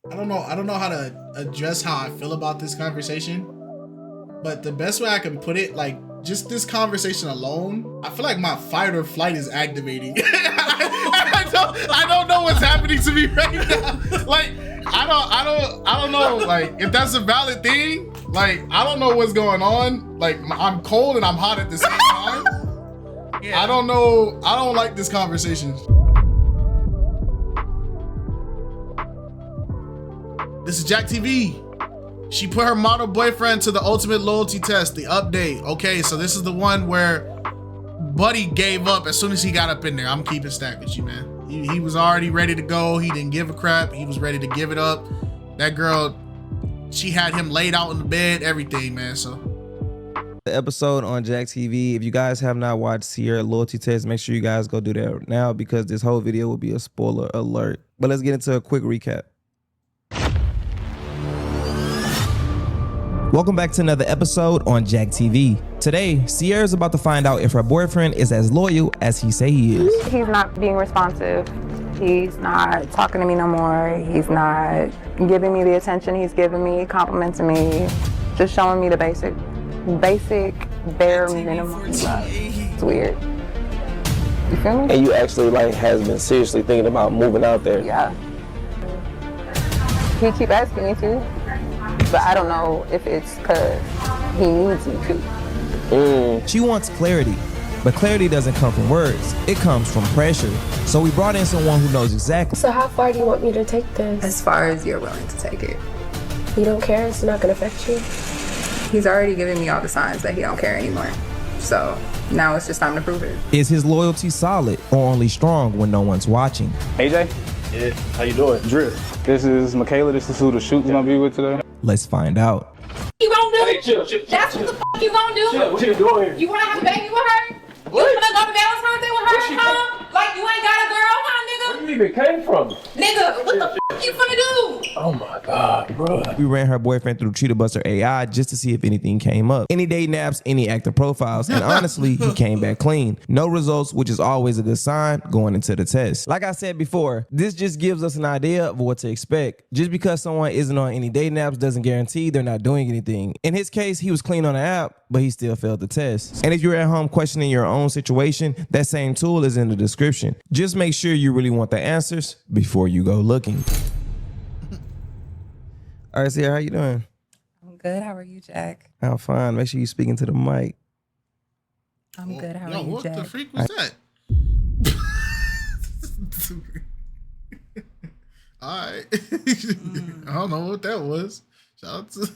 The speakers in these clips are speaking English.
I don't know how to address how I feel about this conversation, but the best way I can put it, like, just this conversation alone, I feel like my fight or flight is activating. I don't know what's happening to me right now. Like, I don't know, like, if that's a valid thing. Like, I don't know what's going on. Like, I'm cold and I'm hot at the same time. Yeah. I don't know. I don't like this conversation. This is JACKTV. She put her model boyfriend to the ultimate loyalty test, the update. Okay, so this is the one where Buddy gave up as soon as he got up in there. I'm keeping stack with you, man. He was already ready to go. He didn't give a crap. He was ready to give it up. That girl, she had him laid out in the bed, everything, man. So the episode on JACKTV. If you guys have not watched Sierra loyalty test, make sure you guys go do that now, because this whole video will be a spoiler alert. But let's get into a quick recap. Welcome back to another episode on JACKTV. Today, Sierra is about to find out if her boyfriend is as loyal as he say he is. He's not being responsive. He's not talking to me no more. He's not giving me the attention he's giving me, complimenting me, just showing me the basic, bare minimum stuff. It's weird. You feel me? And you actually has been seriously thinking about moving out there? Yeah. He keep asking me to. But I don't know if it's because he needs me to. She wants clarity, but clarity doesn't come from words. It comes from pressure. So we brought in someone who knows exactly. So how far do you want me to take this? As far as you're willing to take it. You don't care? It's not going to affect you? He's already giving me all the signs that he don't care anymore. So now it's just time to prove it. Is his loyalty solid or only strong when no one's watching? AJ? Yeah, how you doing? Drip. This is Michaela. This is who the shoot's gonna be with today. Let's find out. You gonna do? Hey, chill. That's what the fuck you gonna do? Chill, what you doing here? You wanna have a baby with her? What? You wanna go to Valentine's Day with her, huh? Like you ain't got a girl, huh, nigga? Where you even came from? Nigga, what the fuck you finna do? Oh my God, bro. We ran her boyfriend through Cheetah Buster AI just to see if anything came up. Any dating apps, any active profiles, and honestly, he came back clean. No results, which is always a good sign going into the test. Like I said before, this just gives us an idea of what to expect. Just because someone isn't on any dating apps doesn't guarantee they're not doing anything. In his case, he was clean on the app, but he still failed the test. And if you're at home questioning your own situation, that same tool is in the description. Just make sure you really want the answers before you go looking. All right, Sierra, how you doing? I'm good. How are you, Jack? I'm fine. Make sure you speaking to the mic. I'm good. How are you, what Jack? the freak was that? All right. I don't know what that was. Shout out to...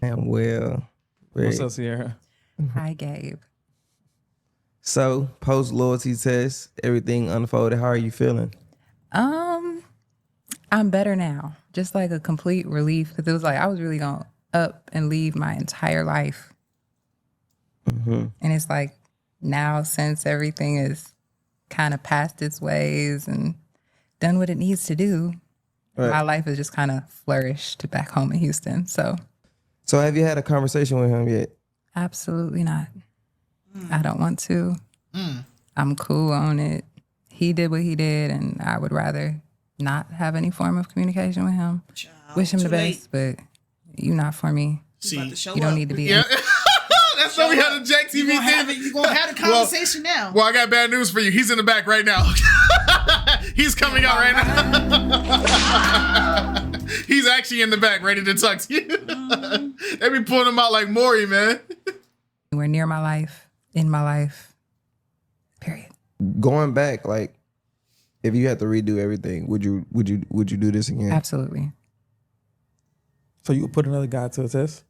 I'm well. What's up, Sierra? Hi, Gabe. So, post loyalty test, everything unfolded. How are you feeling? I'm better now. Just like a complete relief, because it was like I was really going to up and leave my entire life. And it's like now, since everything is kind of past its ways and done what it needs to do, my life has just kind of flourished back home in Houston. So have you had a conversation with him yet? Absolutely not. I don't want to. I'm cool on it. He did what he did, and I would rather not have any form of communication with him. Wish him the best, but you not for me. See, you don't need to be. Yeah. That's why we had a JACKTV thing. You're going to have the conversation now. Well, I got bad news for you. He's in the back right now. He's coming out right now. He's actually in the back ready to talk to you. They be pulling him out like Maury, man. We're near my life, in my life, period. Going back, like, if you had to redo everything, would you do this again? Absolutely. So you would put another guy to a test?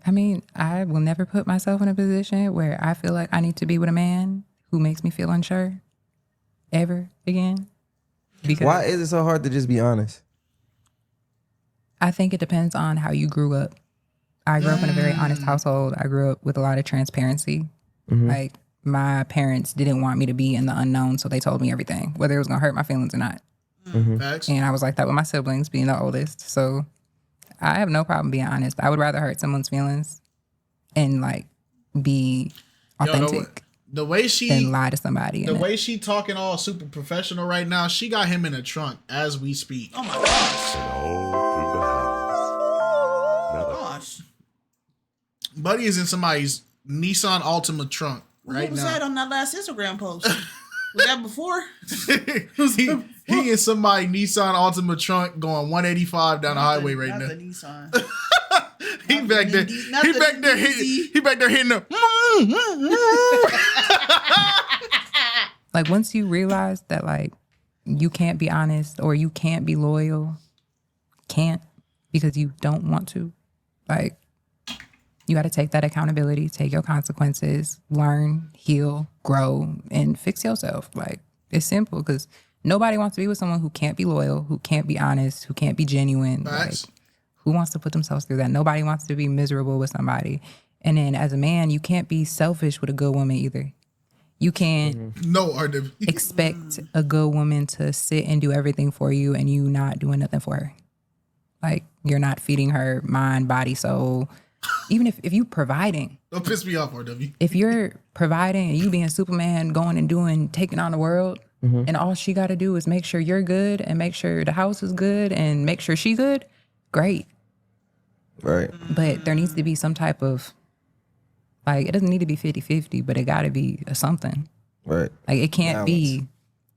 I mean, I will never put myself in a position where I feel like I need to be with a man who makes me feel unsure ever again. Because why is it so hard to just be honest? I think it depends on how you grew up. I grew up in a very honest household. I grew up with a lot of transparency. Like, my parents didn't want me to be in the unknown, so they told me everything, whether it was going to hurt my feelings or not. Facts. And I was like that with my siblings, being the oldest. So I have no problem being honest. I would rather hurt someone's feelings and, like, be authentic. The way she than lie to somebody. The way she talking all super professional right now, she got him in a trunk as we speak. Oh my gosh. Buddy is in somebody's Nissan Altima trunk right now. What was that on that last Instagram post? Was that before? he in somebody's Nissan Altima trunk going 185 down the highway right now. The Nissan. He back there hitting the. Like once you realize that like you can't be honest or you can't be loyal, because you don't want to, like you got to take that accountability, take your consequences, learn, heal, grow, and fix yourself. Like it's simple because nobody wants to be with someone who can't be loyal, who can't be honest, who can't be genuine. Nice. Like who wants to put themselves through that? Nobody wants to be miserable with somebody. And then as a man, you can't be selfish with a good woman either. You can't expect a good woman to sit and do everything for you and you not doing nothing for her. Like you're not feeding her mind, body, soul. Even if you providing. Don't piss me off, RW. If you're providing and you being Superman, going and taking on the world, and all she got to do is make sure you're good and make sure the house is good and make sure she good, great. Right. But there needs to be some type of, like, it doesn't need to be 50-50, but it got to be a something. Right. Like, it can't be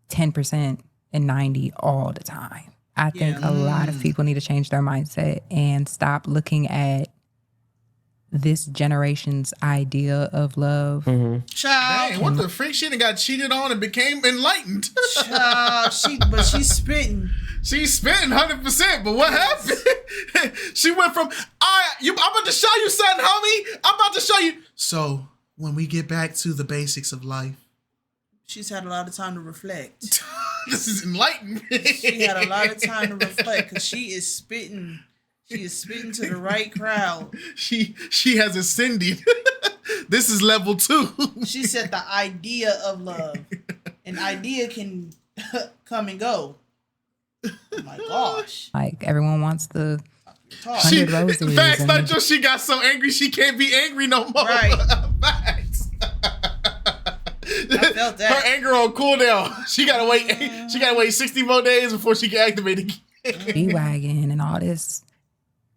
10% and 90 all the time. I think a lot of people need to change their mindset and stop looking at this generation's idea of love. Child. Dang, what the freak? She done got cheated on and became enlightened. Child, she's spitting. She's spitting 100%, but what happened? She went from, I'm about to show you something, homie. I'm about to show you. So, when we get back to the basics of life. She's had a lot of time to reflect. This is enlightenment. She had a lot of time to reflect because she is spitting. She is spitting to the right crowd. She has ascended. This is level 2. She said the idea of love. An idea can come and go. Oh my gosh. Like, everyone wants the 100 roses. Facts, not just she got so angry she can't be angry no more. Right. Facts. I felt that. Her anger on cooldown. She gotta wait 60 more days before she can activate again. B-Wagon and all this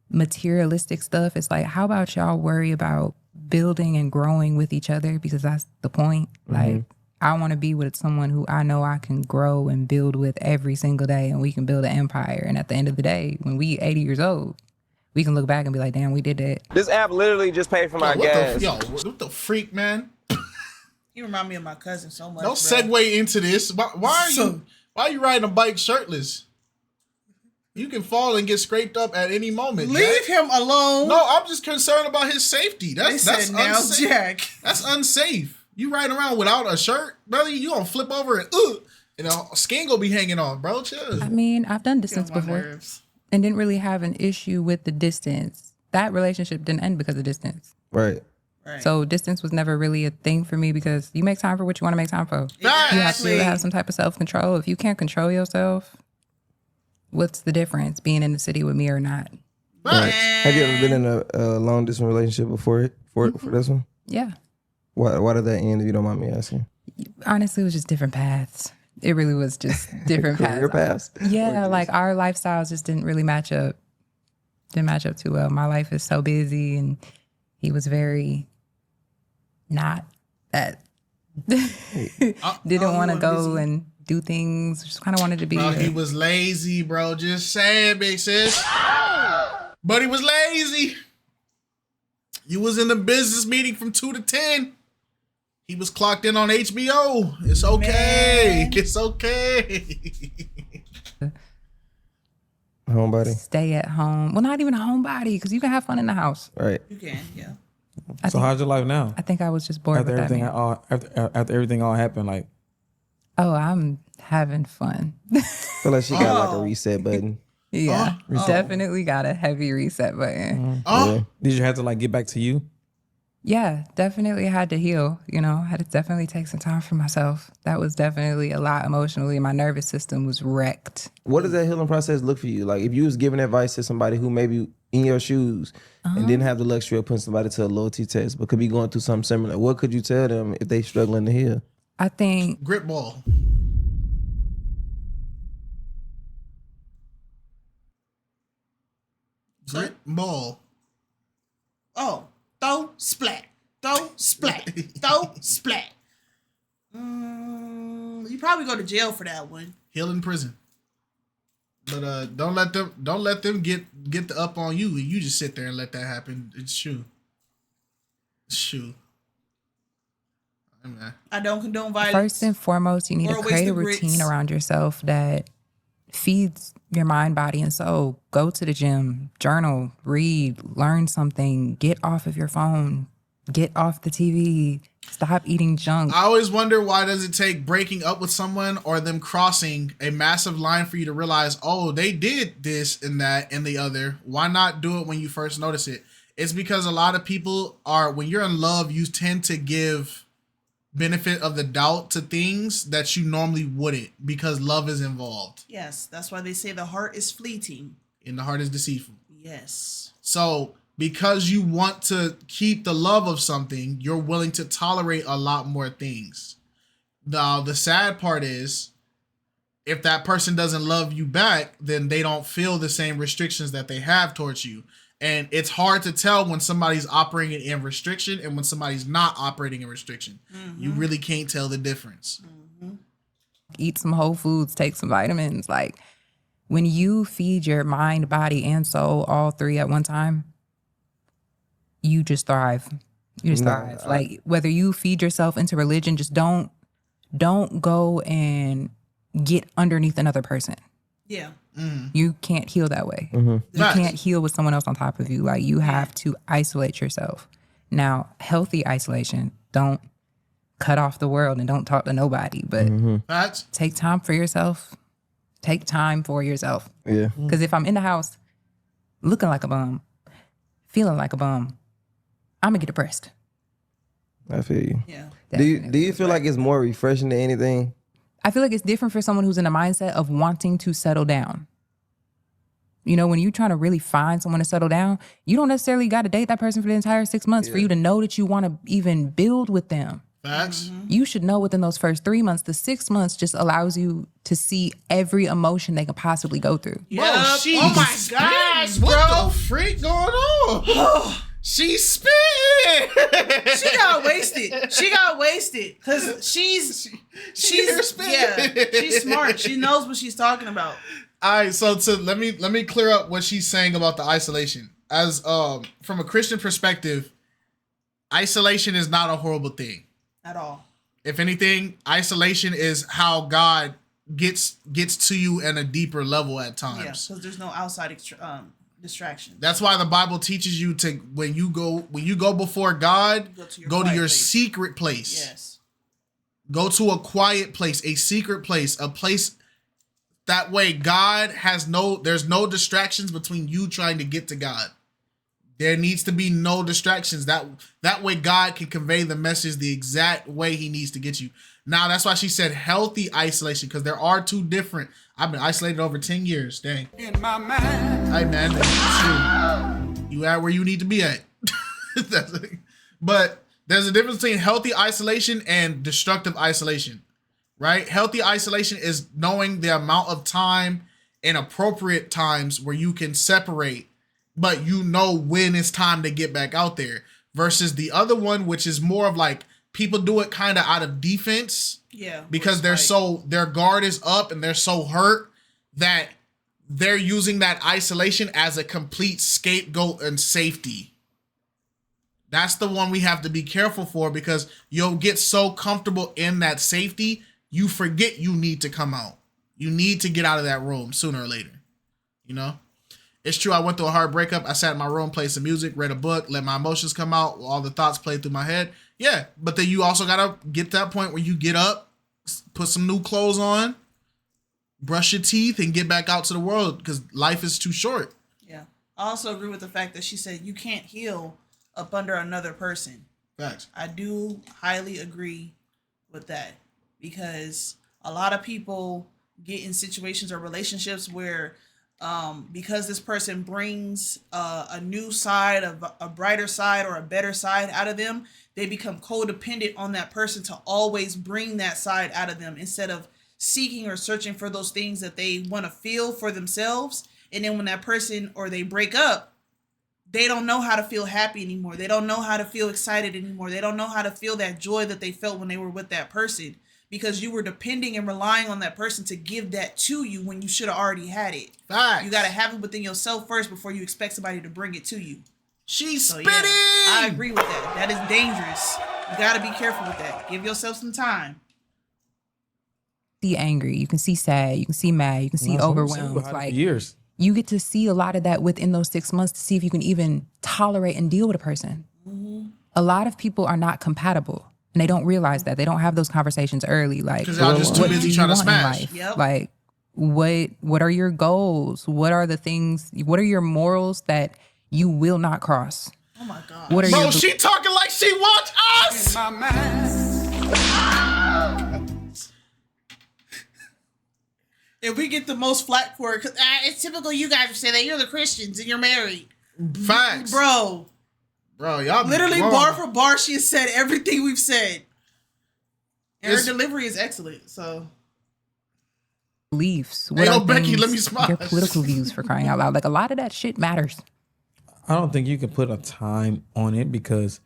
materialistic stuff. It's like, how about y'all worry about building and growing with each other? Because that's the point. Like, I want to be with someone who I know I can grow and build with every single day, and we can build an empire. And at the end of the day, when we 80 years old, we can look back and be like, damn, we did that. This app literally just paid for my gas. What the freak, man? You remind me of my cousin so much. Don't segue into this. Why are you riding a bike shirtless? You can fall and get scraped up at any moment. Leave him alone. No, I'm just concerned about his safety. That's unsafe. Jack. That's unsafe. You riding around without a shirt, brother, you gonna flip over and skin gonna be hanging off, bro. Chill. I mean, I've done distance before and didn't really have an issue with the distance. That relationship didn't end because of distance. Right. So distance was never really a thing for me because you make time for what you want to make time for. Exactly. You have to be able to have some type of self-control. If you can't control yourself, what's the difference being in the city with me or not? Right. Have you ever been in a long distance relationship before for this one? Yeah. Why did that end, if you don't mind me asking? Honestly, it was just different paths. It really was just different paths. Career paths? Yeah, like our lifestyles just didn't really match up. Didn't match up too well. My life is so busy and he was very not that. Didn't want to go and do things. Just kind of wanted to be. Bro, he was lazy, bro. Just saying, big sis. But he was lazy. You was in the business meeting from 2 to 10. He was clocked in on HBO. It's okay. Man. It's okay. Homebody. Stay at home. Well, not even a homebody, because you can have fun in the house. Right. You can, yeah. So how's your life now? I think I was just bored after with everything. that. After everything all happened, like. Oh, I'm having fun. I feel like she got like a reset button. Yeah, definitely got a heavy reset button. Yeah. Did you have to like get back to you? Yeah, definitely had to heal. You know, had to definitely take some time for myself. That was definitely a lot emotionally. My nervous system was wrecked. What does that healing process look for you? Like if you was giving advice to somebody who maybe in your shoes and didn't have the luxury of putting somebody to a loyalty test, but could be going through something similar, what could you tell them if they struggling to heal? I think grip ball. Grip ball. Oh, throw, splat. Throw, splat. Throw, splat. You probably go to jail for that one. Heal in prison. But don't let them get the up on you. You just sit there and let that happen. It's true. I don't condone violence. First and foremost, you need to create a routine around yourself that feeds your mind, body, and soul. Go to the gym, journal, read, learn something, get off of your phone, get off the TV, stop eating junk. I always wonder, why does it take breaking up with someone or them crossing a massive line for you to realize, oh, they did this and that and the other. Why not do it when you first notice it? It's because a lot of people are, when you're in love, you tend to give benefit of the doubt to things that you normally wouldn't, because love is involved. Yes, that's why they say the heart is fleeting. And the heart is deceitful. Yes. So because you want to keep the love of something, you're willing to tolerate a lot more things. Now, the sad part is, if that person doesn't love you back, then they don't feel the same restrictions that they have towards you. And it's hard to tell when somebody's operating in restriction and when somebody's not operating in restriction. Mm-hmm. You really can't tell the difference. Mm-hmm. Eat some whole foods, take some vitamins. Like, when you feed your mind, body, and soul, all three at one time, you just thrive. You just thrive. Like, whether you feed yourself into religion, just don't go and get underneath another person. Yeah. Mm-hmm. You can't heal that way. Mm-hmm. You can't heal with someone else on top of you. Like, you have to isolate yourself. Now, healthy isolation. Don't cut off the world and don't talk to nobody. But take time for yourself. Take time for yourself. Yeah. Because if I'm in the house looking like a bum, feeling like a bum, I'm gonna get depressed. I feel you. Yeah. Do you feel like it's more refreshing than anything? I feel like it's different for someone who's in a mindset of wanting to settle down. You know, when you're trying to really find someone to settle down, you don't necessarily got to date that person for the entire 6 months for you to know that you want to even build with them. Facts. Mm-hmm. You should know within those first 3 months. The 6 months just allows you to see every emotion they can possibly go through. Yep. Oh my gosh, bro. What the freak going on? She spit. She got wasted. She got wasted because she's smart. She knows what she's talking about. All right, so let me clear up what she's saying about the isolation. As from a Christian perspective, isolation is not a horrible thing At all. If anything, isolation is how God gets to you at a deeper level at times. Yeah, because there's no outside distraction. That's why the Bible teaches you to, when you go before God, go to your secret place. Yes. Go to a quiet place, a secret place, a place that way God there's no distractions between you trying to get to God. There needs to be no distractions. That way God can convey the message the exact way he needs to get you. Now, that's why she said healthy isolation, because there are two different. I've been isolated over 10 years. Dang. In my mind. Hey, man. You at where you need to be at. But there's a difference between healthy isolation and destructive isolation, right? Healthy isolation is knowing the amount of time and appropriate times where you can separate, but you know when it's time to get back out there, versus the other one, which is more of like, people do it kind of out of defense. Yeah. Because their guard is up and they're so hurt that they're using that isolation as a complete scapegoat and safety. That's the one we have to be careful for, because you'll get so comfortable in that safety, you forget you need to come out. You need to get out of that room sooner or later. You know? It's true, I went through a hard breakup. I sat in my room, played some music, read a book, let my emotions come out, all the thoughts played through my head. Yeah, but then you also gotta get to that point where you get up, put some new clothes on, brush your teeth, and get back out to the world, because life is too short. Yeah. I also agree with the fact that she said you can't heal up under another person. Facts. I do highly agree with that, because a lot of people get in situations or relationships where because this person brings a new side, of a brighter side or a better side out of them, they become codependent on that person to always bring that side out of them instead of seeking or searching for those things that they want to feel for themselves. And then when that person or they break up, they don't know how to feel happy anymore. They don't know how to feel excited anymore. They don't know how to feel that joy that they felt when they were with that person, because you were depending and relying on that person to give that to you when you should have already had it. Facts. You got to have it within yourself first before you expect somebody to bring it to you. She's So, spitting. yeah, I agree with that. That is dangerous. You got to be careful with that. Give yourself some time. See angry, you can see sad, you can see mad, you can see overwhelmed. Like years. You get to see a lot of that within those 6 months to see if you can even tolerate and deal with a person. A lot of people are not compatible, and they don't realize that. They don't have those conversations early. Like, Because y'all just too what busy do you trying to want in smash. life? Yep. Like, what are your goals? What are the things? What are your morals that you will not cross? Oh my God. What are Bro, your she talking like she wants us. If we get the most flack for it, 'cause, it's typical you guys say that you're the Christians and you're married. Facts. Bro, y'all literally wrong. bar for bar, she has said everything we've said. And her It's- delivery is excellent, so. beliefs? Hey, What yo, are Becky, things- let me smash. your political views, for crying out loud? Like, a lot of that shit matters. I don't think you can put a time on it, because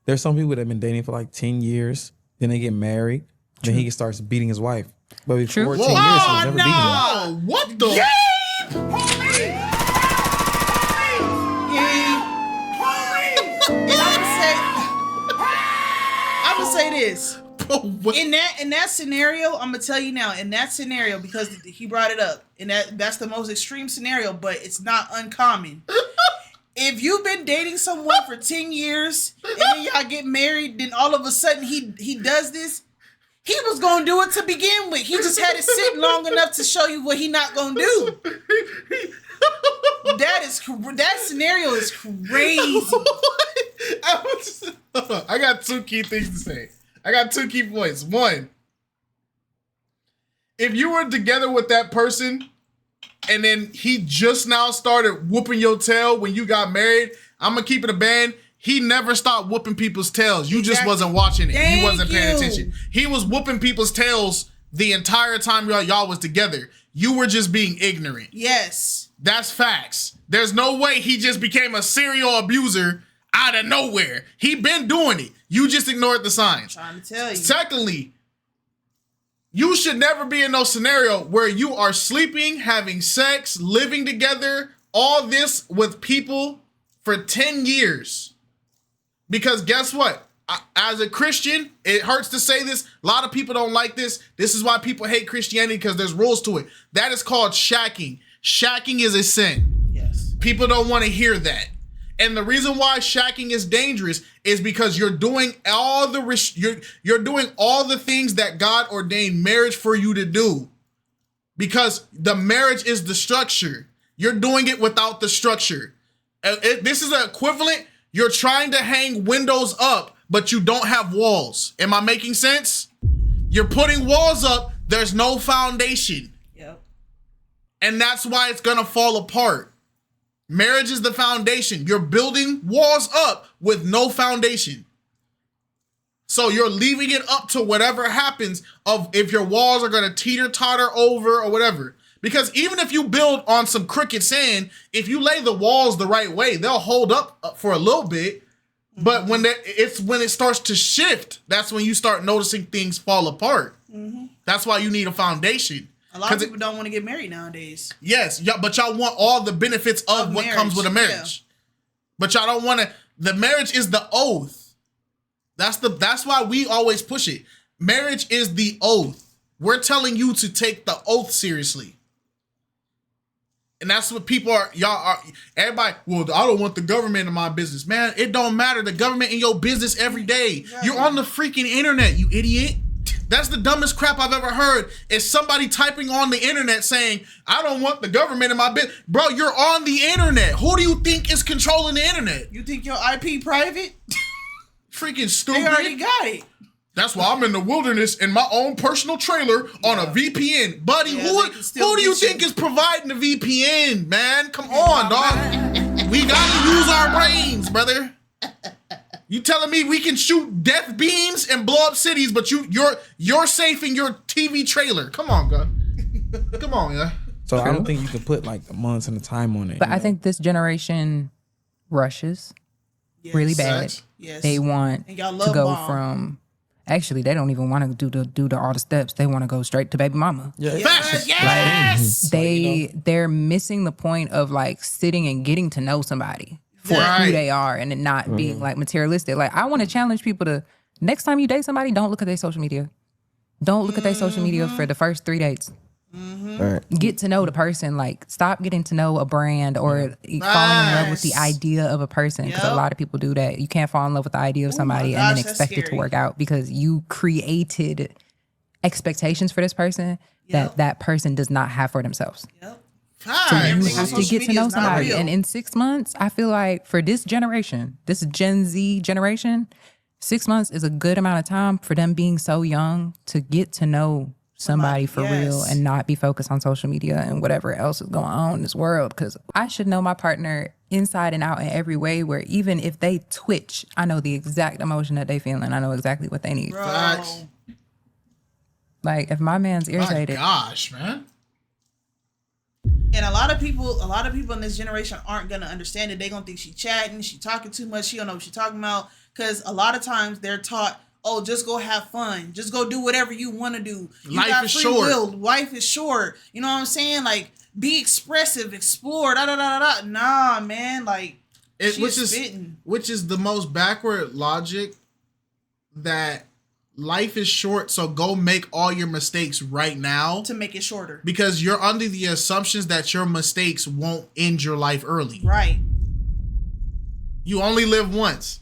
there's some people that have been dating for like 10 years, then they get married, then he starts beating his wife. But before 10 years, he was never beating her. Oh, what the? And I'm gonna say this. In that scenario, I'm gonna tell you now, in that scenario, because he brought it up, and that's the most extreme scenario, but it's not uncommon. If you've been dating someone for 10 years and then y'all get married, then all of a sudden he does this, he was gonna do it to begin with. He just had it sit long enough to show you what he not gonna do. That scenario is crazy. I got two key things to say. I got two key points. One, if you were together with that person and then he just now started whooping your tail when you got married, I'm gonna keep it a band. He never stopped whooping people's tails. You just wasn't watching it. He wasn't paying attention. He was whooping people's tails the entire time y'all was together. You were just being ignorant. Yes. That's facts. There's no way he just became a serial abuser out of nowhere. He been doing it. You just ignored the signs. I'm trying to tell you. Secondly, you should never be in no scenario where you are sleeping, having sex, living together, all this with people for 10 years. Because guess what? As a Christian, it hurts to say this. A lot of people don't like this. This is why people hate Christianity, because there's rules to it. That is called shacking. Shacking is a sin. Yes. People don't want to hear that. And the reason why shacking is dangerous is because you're doing all the you're doing all the things that God ordained marriage for you to do. Because the marriage is the structure. You're doing it without the structure. This is an equivalent. You're trying to hang windows up, but you don't have walls. Am I making sense? You're putting walls up. There's no foundation. Yep. And that's why it's gonna fall apart. Marriage is the foundation. You're building walls up with no foundation. So you're leaving it up to whatever happens of if your walls are gonna teeter-totter over or whatever. Because even if you build on some crooked sand, if you lay the walls the right way, they'll hold up for a little bit. But when it starts to shift, that's when you start noticing things fall apart. Mm-hmm. That's why you need a foundation. A lot of people don't want to get married nowadays. Yes, but y'all want all the benefits of what comes with a marriage. Yeah. But y'all don't want to. The marriage is the oath. That's why we always push it. Marriage is the oath. We're telling you to take the oath seriously. And that's what people are, everybody, well, I don't want the government in my business. Man, it don't matter. The government in your business every day. Yeah. You're on the freaking internet, you idiot. That's the dumbest crap I've ever heard, is somebody typing on the internet saying, I don't want the government in my business. Bro, you're on the internet. Who do you think is controlling the internet? You think your IP private? Freaking stupid. They already got it. That's why I'm in the wilderness in my own personal trailer on a VPN. Buddy, who do you think is providing the VPN, man? Come on, dog. We gotta use our brains, brother. You telling me we can shoot death beams and blow up cities, but you're safe in your TV trailer? Come on, God. Come on, yeah. So I don't think you can put like the months and the time on it. But I think this generation rushes really bad. Yes. They want And y'all to love go bomb. from. Actually, they don't even want to do all the steps. They want to go straight to baby mama. Yes. They're missing the point of like sitting and getting to know somebody for who they are and it not being like materialistic. Like I want to challenge people to next time you date somebody, don't look at their social media. Don't look at their social media for the first 3 dates. Right. Get to know the person. Like stop getting to know a brand or falling in love with the idea of a person because a lot of people do that. You can't fall in love with the idea of somebody and then expect it to work out because you created expectations for this person that person does not have for themselves. So you have to get to know somebody. And in 6 months, I feel like for this generation, this Gen Z generation, 6 months is a good amount of time for them being so young to get to know somebody for real and not be focused on social media and whatever else is going on in this world. Because I should know my partner inside and out in every way where even if they twitch, I know the exact emotion that they feel and I know exactly what they need. Facts. Like if my man's irritated. My gosh, man. And a lot of people in this generation aren't gonna understand it. They're gonna think she chatting, she talking too much, she don't know what she talking about. Cause a lot of times they're taught, oh, just go have fun. Just go do whatever you want to do. Life is short. Life is short. You know what I'm saying? Like, be expressive, explore, da-da-da-da-da. Nah, man, like, which is the most backward logic that life is short, so go make all your mistakes right now. To make it shorter. Because you're under the assumptions that your mistakes won't end your life early. Right. You only live once.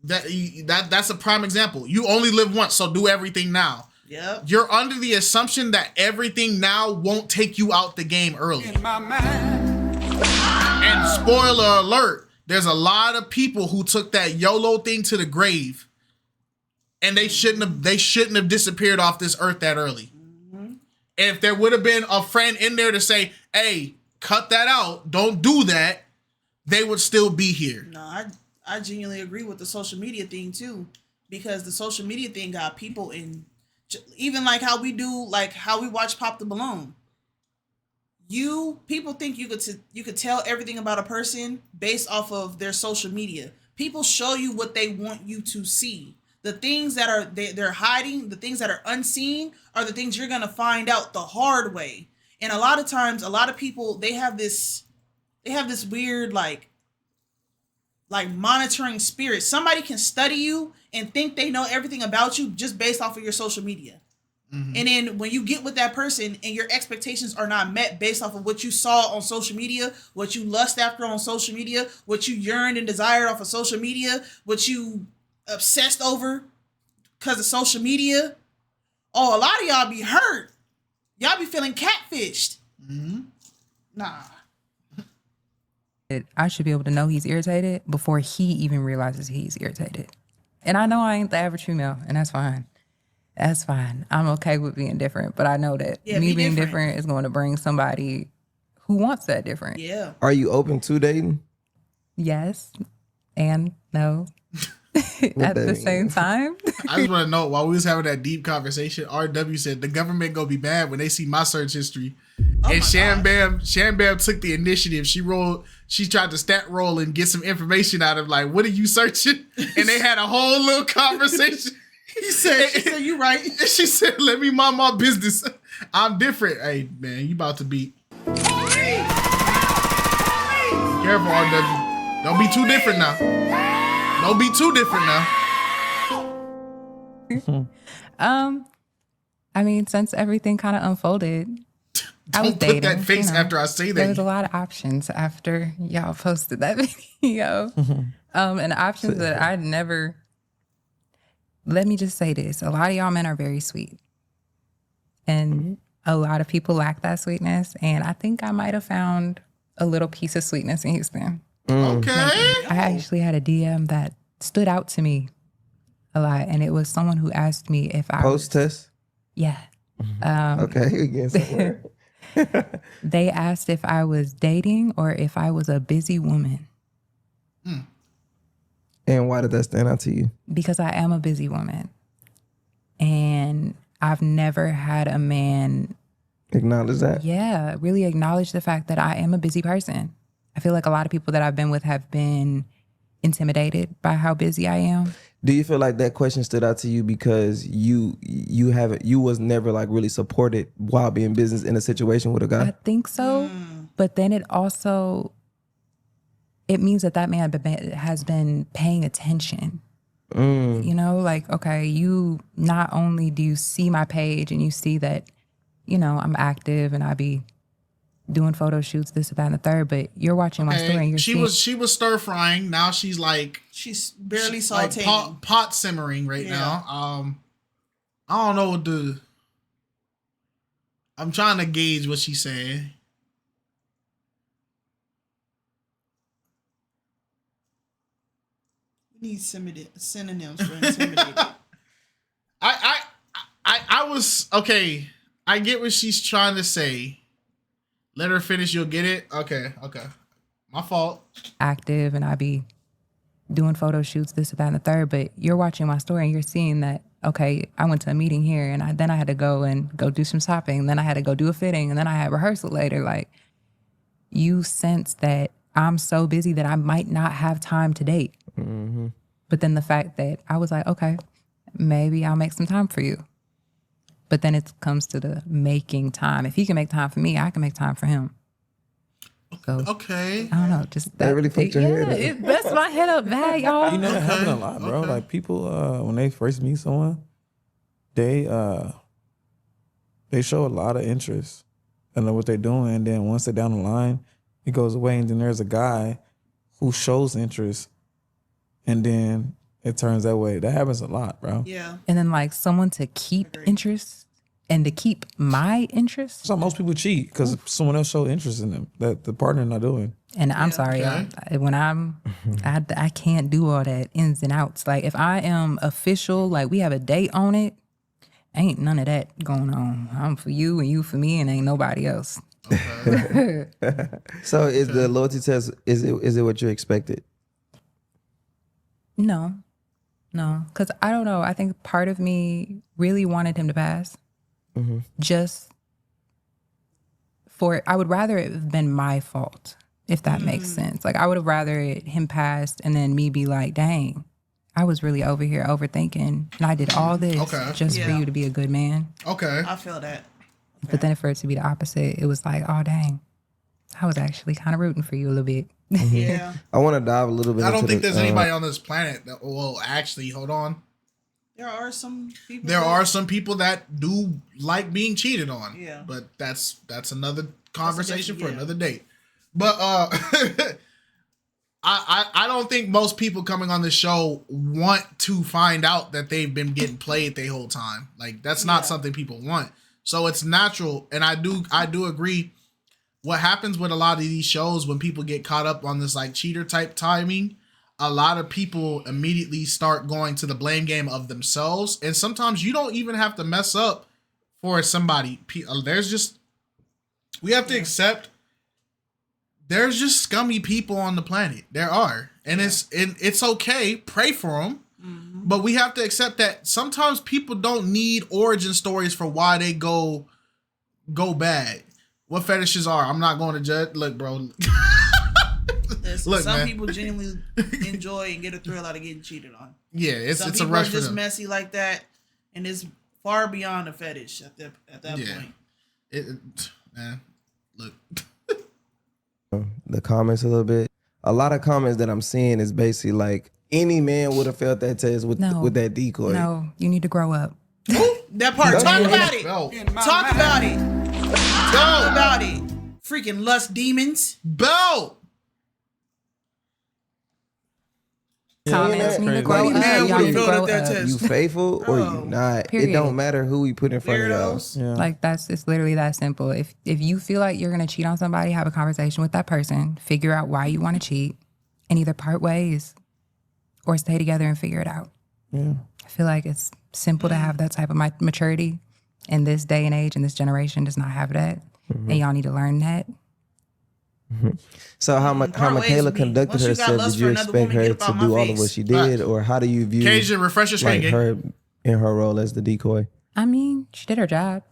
That's a prime example. You only live once, so do everything now. Yep. You're under the assumption that everything now won't take you out the game early. In my mind. And spoiler alert, there's a lot of people who took that YOLO thing to the grave, and they shouldn't have disappeared off this earth that early. Mm-hmm. If there would have been a friend in there to say, "Hey, cut that out, don't do that," they would still be here. No, I genuinely agree with the social media thing too, because the social media thing got people in, even like how we watch Pop the Balloon. People think you could tell everything about a person based off of their social media. People show you what they want you to see. The things that they're hiding, the things that are unseen, are the things you're gonna find out the hard way. And a lot of times, a lot of people they have this weird like monitoring spirit. Somebody can study you and think they know everything about you just based off of your social media. Mm-hmm. And then when you get with that person and your expectations are not met based off of what you saw on social media, what you lust after on social media, what you yearned and desired off of social media, what you obsessed over because of social media, a lot of y'all be hurt. Y'all be feeling catfished. Mm-hmm. Nah. I should be able to know he's irritated before he even realizes he's irritated. And I know I ain't the average female, and that's fine. That's fine. I'm okay with being different, but I know that me being different is going to bring somebody who wants that different. Yeah. Are you open to dating? Yes and no. At the same time. I just want to know, while we was having that deep conversation, RW said the government gonna be mad when they see my search history. And Sham Bam took the initiative. She tried to stat roll and get some information out of like, what are you searching? And they had a whole little conversation. She said, you right. And she said, let me mind my business. I'm different. Hey man, you about to be careful, RW. Don't be too different now. Don't be too different now. I mean, since everything kind of unfolded, I was dating. Don't put that face after I say that. There was a lot of options after y'all posted that video. And options that I'd never. Let me just say this: a lot of y'all men are very sweet, and a lot of people lack that sweetness. And I think I might have found a little piece of sweetness in Houston. Okay. I actually had a DM that stood out to me a lot, and it was someone who asked me if I Post test? Yeah. Okay, we getting somewhere. They asked if I was dating or if I was a busy woman. And why did that stand out to you? Because I am a busy woman. And I've never had a man Acknowledge that? Yeah, really acknowledge the fact that I am a busy person. I feel like a lot of people that I've been with have been intimidated by how busy I am. Do you feel like that question stood out to you because you was never like really supported while being business in a situation with a guy? I think so. But then it means that man has been paying attention. You know, like, okay, you not only do you see my page and you see that, you know, I'm active and I be doing photo shoots, this, that, and the third, but you're watching my story and you're she was stir frying. Now she's barely sauteing. Like pot simmering right now. I don't know what to. I'm trying to gauge what she's saying. We need synonyms for intimidated. I was okay. I get what she's trying to say. Let her finish. You'll get it. Okay. My fault. active and I be doing photo shoots, this, that, and the third, but you're watching my story and you're seeing that, okay, I went to a meeting here and then I had to go do some shopping. And then I had to go do a fitting and then I had rehearsal later. Like, you sense that I'm so busy that I might not have time to date. Mm-hmm. But then the fact that I was like, okay, maybe I'll make some time for you. But then it comes to the making time. If he can make time for me, I can make time for him. So, okay. I don't know. Just that really fucked your head up. It messed my head up bad, y'all. You know that happen a lot, bro. Okay. Like people, when they first meet someone, they show a lot of interest in what they're doing, and then once they're down the line, it goes away, and then there's a guy who shows interest, and then it turns that way. That happens a lot, bro. Yeah. And then like someone to keep interest and to keep my interest. So most people cheat because someone else showed interest in them that the partner not doing. And I'm sorry, when I can't do all that ins and outs. Like if I am official, like we have a date on it, ain't none of that going on. I'm for you and you for me and ain't nobody else. Okay. So is the loyalty test, is it what you expected? No, because I don't know. I think part of me really wanted him to pass. Mm-hmm. I would rather it have been my fault, if that makes sense. Like I would have rather him passed and then me be like, dang, I was really over here overthinking and I did all this just for you to be a good man. Okay. I feel that. But then for it to be the opposite, it was like, oh dang, I was actually kind of rooting for you a little bit. Yeah. I want to dive a little bit I don't into think there's anybody on this planet that, well, actually, hold on. There are some people. There are some people that do like being cheated on. Yeah. But that's another conversation for yeah. another date. But I don't think most people coming on the show want to find out that they've been getting played the whole time. Like that's not something people want. So it's natural, and I do agree. What happens with a lot of these shows when people get caught up on this like cheater type timing, a lot of people immediately start going to the blame game of themselves. And sometimes you don't even have to mess up for somebody. We have to accept there's just scummy people on the planet. There are. And it's okay. Pray for them. Mm-hmm. But we have to accept that sometimes people don't need origin stories for why they go bad. What fetishes are? I'm not going to judge. Look, bro. Look, some man. people genuinely enjoy and get a thrill out of getting cheated on. Yeah, it's a people rush are for just them. messy like that, and it's far beyond a fetish at that point. Man, look. The comments a little bit. A lot of comments that I'm seeing is basically like any man would have felt that test with that decoy. No, you need to grow up. That part. Talk about it. Bell. Talk about it. Talk about it. Freaking lust demons. Bell. Comments need to grow Crazy. up. Y'all need to Filled grow out that up. test. You faithful or you not? Period. It don't matter who we put in front of y'all. Weirdos. Yeah. Like it's literally that simple. If you feel like you're gonna cheat on somebody, have a conversation with that person, figure out why you want to cheat, and either part ways or stay together and figure it out. Yeah. I feel like it's simple to have that type of maturity. In this day and age, and this generation does not have that. And y'all need to learn that. So how Michaela conducted herself, did you expect her to do all of what she did? Or how do you view Cajun, refresh your screen, her in her role as the decoy? I mean, she did her job.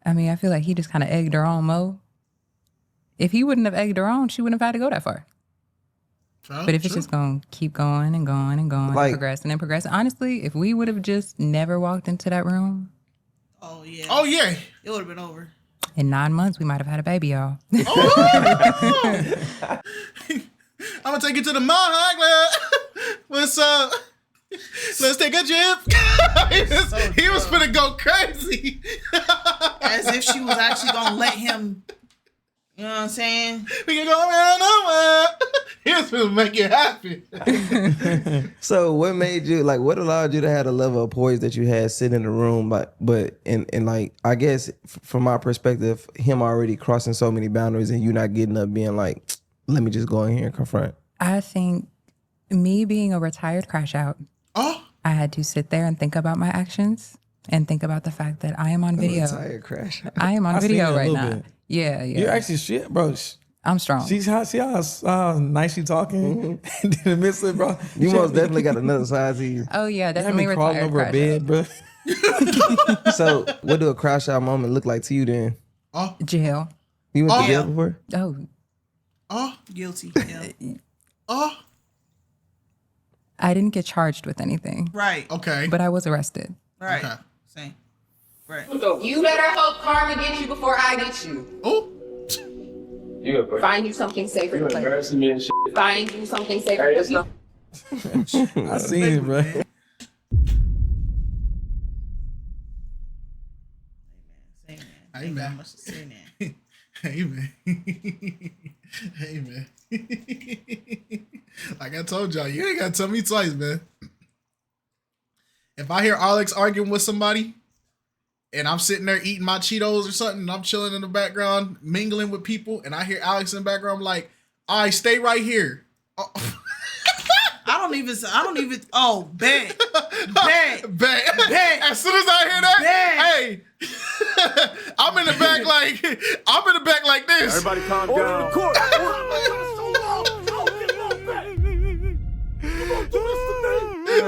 I mean, I feel like he just kind of egged her on, Mo. If he wouldn't have egged her on, she wouldn't have had to go that far. But if it's just going to keep going and going and going, and progressing and progressing. Honestly, if we would have just never walked into that room. Oh, yeah. Oh, yeah. It would have been over. In 9 months, we might have had a baby, y'all. I'm going to take you to the mall, What's up? Let's take a trip. He was finna go crazy. As if she was actually going to let him, you know what I'm saying? We can go around nowhere. He was finna make it happen. So what made you, like, what allowed you to have the level of poise that you had sitting in the room, but like, I guess from my perspective, him already crossing so many boundaries and you not getting up being like, let me just go in here and confront? I think me being a retired crash out, I had to sit there and think about my actions and think about the fact that I am on video. Retired crash out. I am on video right now. Bit. Yeah. You're actually shit, bro. I'm strong. See how nice she talking? And then miss it, bro. You most definitely got another side to you. Oh yeah, definitely retired. Crawling over a bed, bro. So what do a crash out moment look like to you then? Jail. You went to jail before? Guilty. Yeah. I didn't get charged with anything. Right. Okay. But I was arrested. Right. Okay. Same. Right. You better hope karma gets you before I get you. Oh. Find you something safer to play. Embarrassing me and shit. Find you something safer Hey, to it's play. I seen it, bro. Hey man. Much to say now. Hey man. Hey man. Like I told y'all, you ain't gotta tell me twice, man. If I hear Alex arguing with somebody and I'm sitting there eating my Cheetos or something and I'm chilling in the background, mingling with people, and I hear Alex in the background, I'm like, all right, stay right here. Oh. I don't even, bet. As soon as I hear that, hey, I'm in the back like this. Everybody calm down.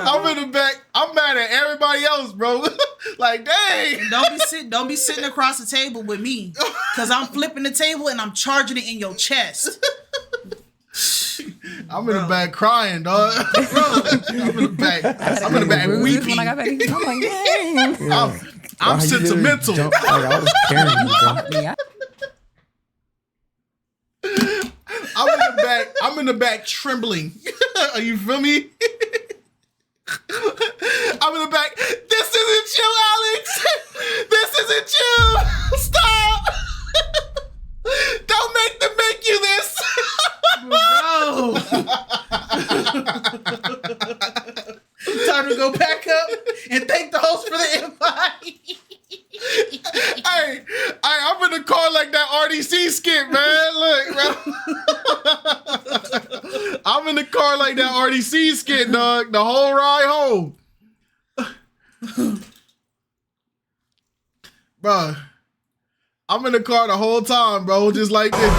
I'm in the back. I'm mad at everybody else, bro. Like, dang. Don't be sitting across the table with me, cause I'm flipping the table and I'm charging it in your chest. I'm in the back crying, dog. I'm in the back. I'm in the back weeping. When I got back, I'm like, dang. I'm sentimental. I was carrying you, bro. I'm in the back trembling. Are you feel me? I'm in the back. This isn't you, Alex. This isn't you. Stop. Don't make them make you this. Bro. Time to go back up and thank the host for the invite. Hey, I'm in the car like that RDC skit, man. Look, bro. I'm in the car like that RDC skit, dog. The whole ride home. Bro, I'm in the car the whole time, bro. Just like this.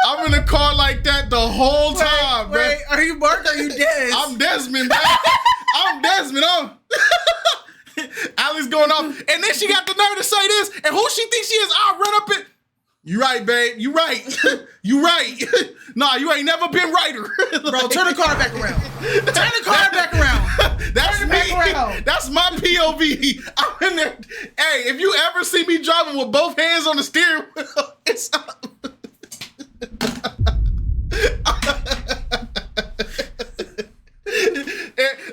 I'm in the car like that the whole time, bro. Wait, are you Mark or are you Des? I'm Desmond, man. I'm Desmond. Alex going off. And then she got the nerve to say this. And who she thinks she is, I'll run up it. You right, babe. You right. You right. Nah, you ain't never been righter. Bro, turn the car back around. Turn the car back around. That's turn me. Back around. That's my POV. I'm in there. Hey, if you ever see me driving with both hands on the steering wheel, it's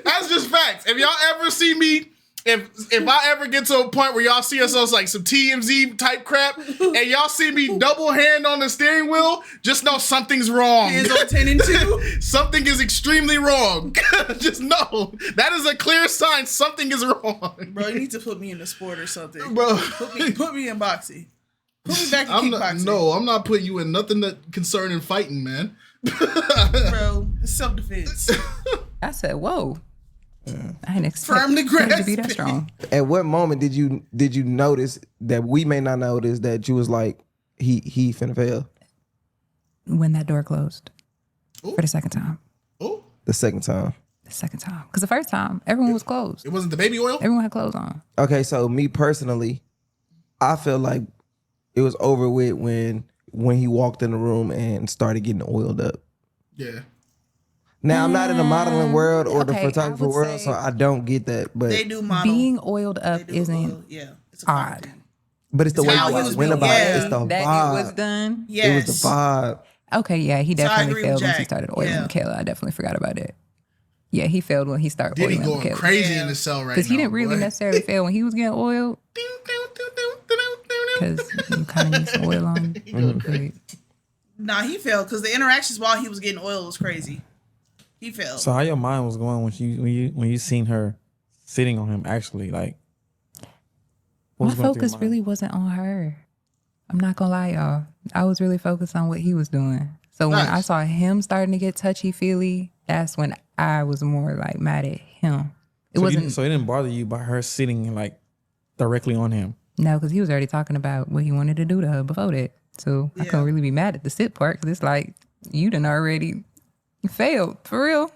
that's just facts. If y'all ever see me, if I ever get to a point where y'all see us on like some TMZ type crap, and y'all see me double hand on the steering wheel, just know something's wrong. Hands on 10 and 2. Something is extremely wrong. Just know that is a clear sign something is wrong. Bro, you need to put me in the sport or something. Bro, put me in boxing. Put me back in kickboxing. No, I'm not putting you in nothing that concerning fighting, man. Bro, it's self-defense. I said, whoa. I didn't expect Firmly him to grasp be that strong. At what moment did you notice that we may not notice that you was like, he finna fail? When that door closed. Ooh. For the second time. Oh, The second time. The second time. Because the first time, everyone was closed. it wasn't the baby oil. Everyone had clothes on. Okay, so me personally, I feel like it was over with when he walked in the room and started getting oiled up. Yeah. Now I'm not in the modeling world or the Okay, photography I would world, say- so I don't get that. But They do model. Being oiled up They do isn't oil. Yeah, it's a common odd. thing. But it's the It's way how you he was went built. about it. Yeah. It's the That vibe. it was done. Yes. It was the vibe. Okay, yeah, he So I definitely agree with failed once he Jack. started oiling Yeah. Michaela. I definitely forgot about it. Yeah, he failed when he started Diddy oiling going Michaela. crazy in the cell right now. Because he didn't really boy. necessarily fail when he was getting oiled. Because you kind of need some oil on you. Nah, he failed because the interactions while he was getting oil was crazy. He failed. So how your mind was going when you seen her sitting on him? Actually, like, what My was going through your focus mind? really wasn't on her. I'm not gonna lie, y'all. I was really focused on what he was doing. So when I Nice. saw him starting to get touchy-feely, that's when I was more like mad at him. It wasn't So it didn't bother you by her sitting like directly on him. no, because he was already talking about what he wanted to do to her before that. So I couldn't really be mad at the sit part because it's like you done already failed for real.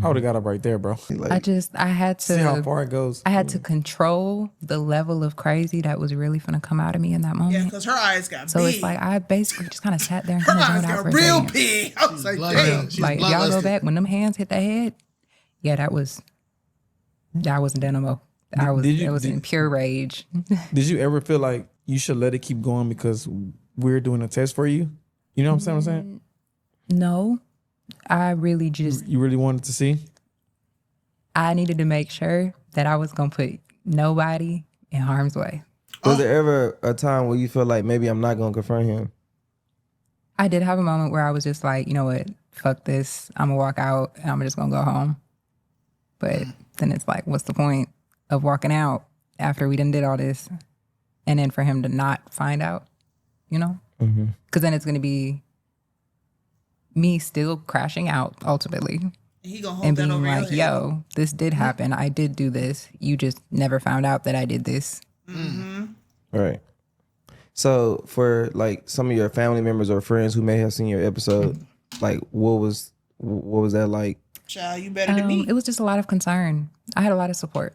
I would have got up right there, bro. Like, I had See how to far it goes. I had to control the level of crazy that was really finna come out of me in that moment. Yeah, because her eyes got So big. it's like I basically just kind of sat there and her kind of eyes zoned out got for a real second. big. I was like, bloodless. damn. She's Like y'all go bloodlusted. back when them hands hit the head. Yeah, that wasn't Dynamo. It was in pure rage. Did you ever feel like you should let it keep going because we're doing a test for you? You know what I'm saying? No, I really just You really wanted to see? I needed to make sure that I was gonna put nobody in harm's way. was there ever a time where you feel like maybe I'm not gonna confront him? I did have a moment where I was just like, you know what, fuck this. I'm gonna walk out and I'm just gonna go home. But then it's like, what's the point of walking out after we done did all this? And then for him to not find out, you know? Because then it's gonna be me still crashing out ultimately. He gonna hold And that being over like, your head. yo, this did happen. I did do this. You just never found out that I did this. Right. So for like some of your family members or friends who may have seen your episode, like what was that like? Child, you better than me. It was just a lot of concern. I had a lot of support.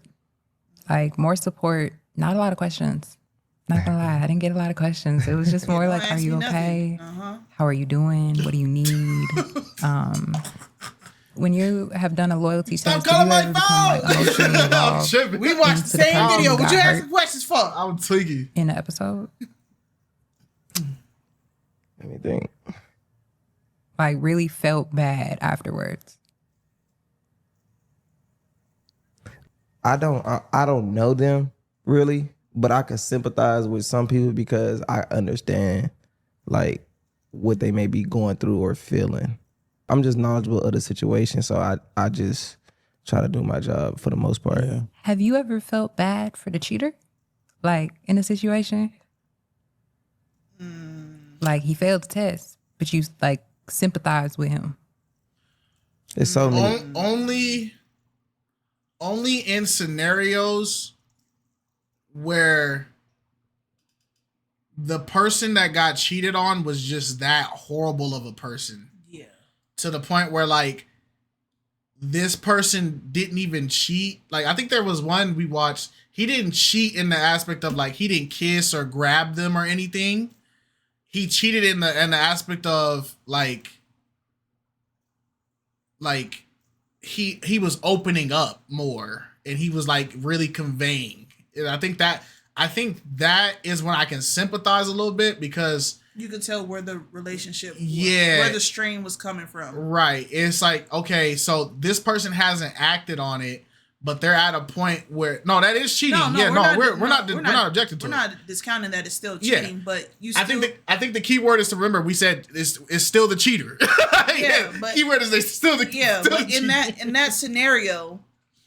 Like more support, not a lot of questions. Not gonna lie, I didn't get a lot of questions. It was just more Don't like, ask are you me okay? nothing. How are you doing? What do you need? When you have done a loyalty Stop test, do you calling my ever become like phone. emotionally I'm involved tripping. We watched the into the same person video. who What you got asking hurt questions for? I'm tweaking. in the episode? Let me think. Like really felt bad afterwards. I don't know them really, but I can sympathize with some people because I understand like what they may be going through or feeling. I'm just knowledgeable of the situation, so I just try to do my job for the most part. Yeah. Have you ever felt bad for the cheater? Like in a situation? Like he failed the test, but you like sympathize with him. It's so many. Only in scenarios where the person that got cheated on was just that horrible of a person. Yeah. To the point where like this person didn't even cheat. Like I think there was one we watched. He didn't cheat in the aspect of like he didn't kiss or grab them or anything. He cheated in the aspect of like he was opening up more and he was like really conveying. And I think that is when I can sympathize a little bit because You could tell where the relationship was, Yeah. where the strain was coming from. right, it's like, okay, so this person hasn't acted on it, but they're at a point where no, that is cheating. We're not objecting to We're it. not discounting that it's still Yeah. cheating, but you still I think the key word is to remember we said it's still the cheater. Yeah, but- key word is they still the still but the in cheater. that scenario,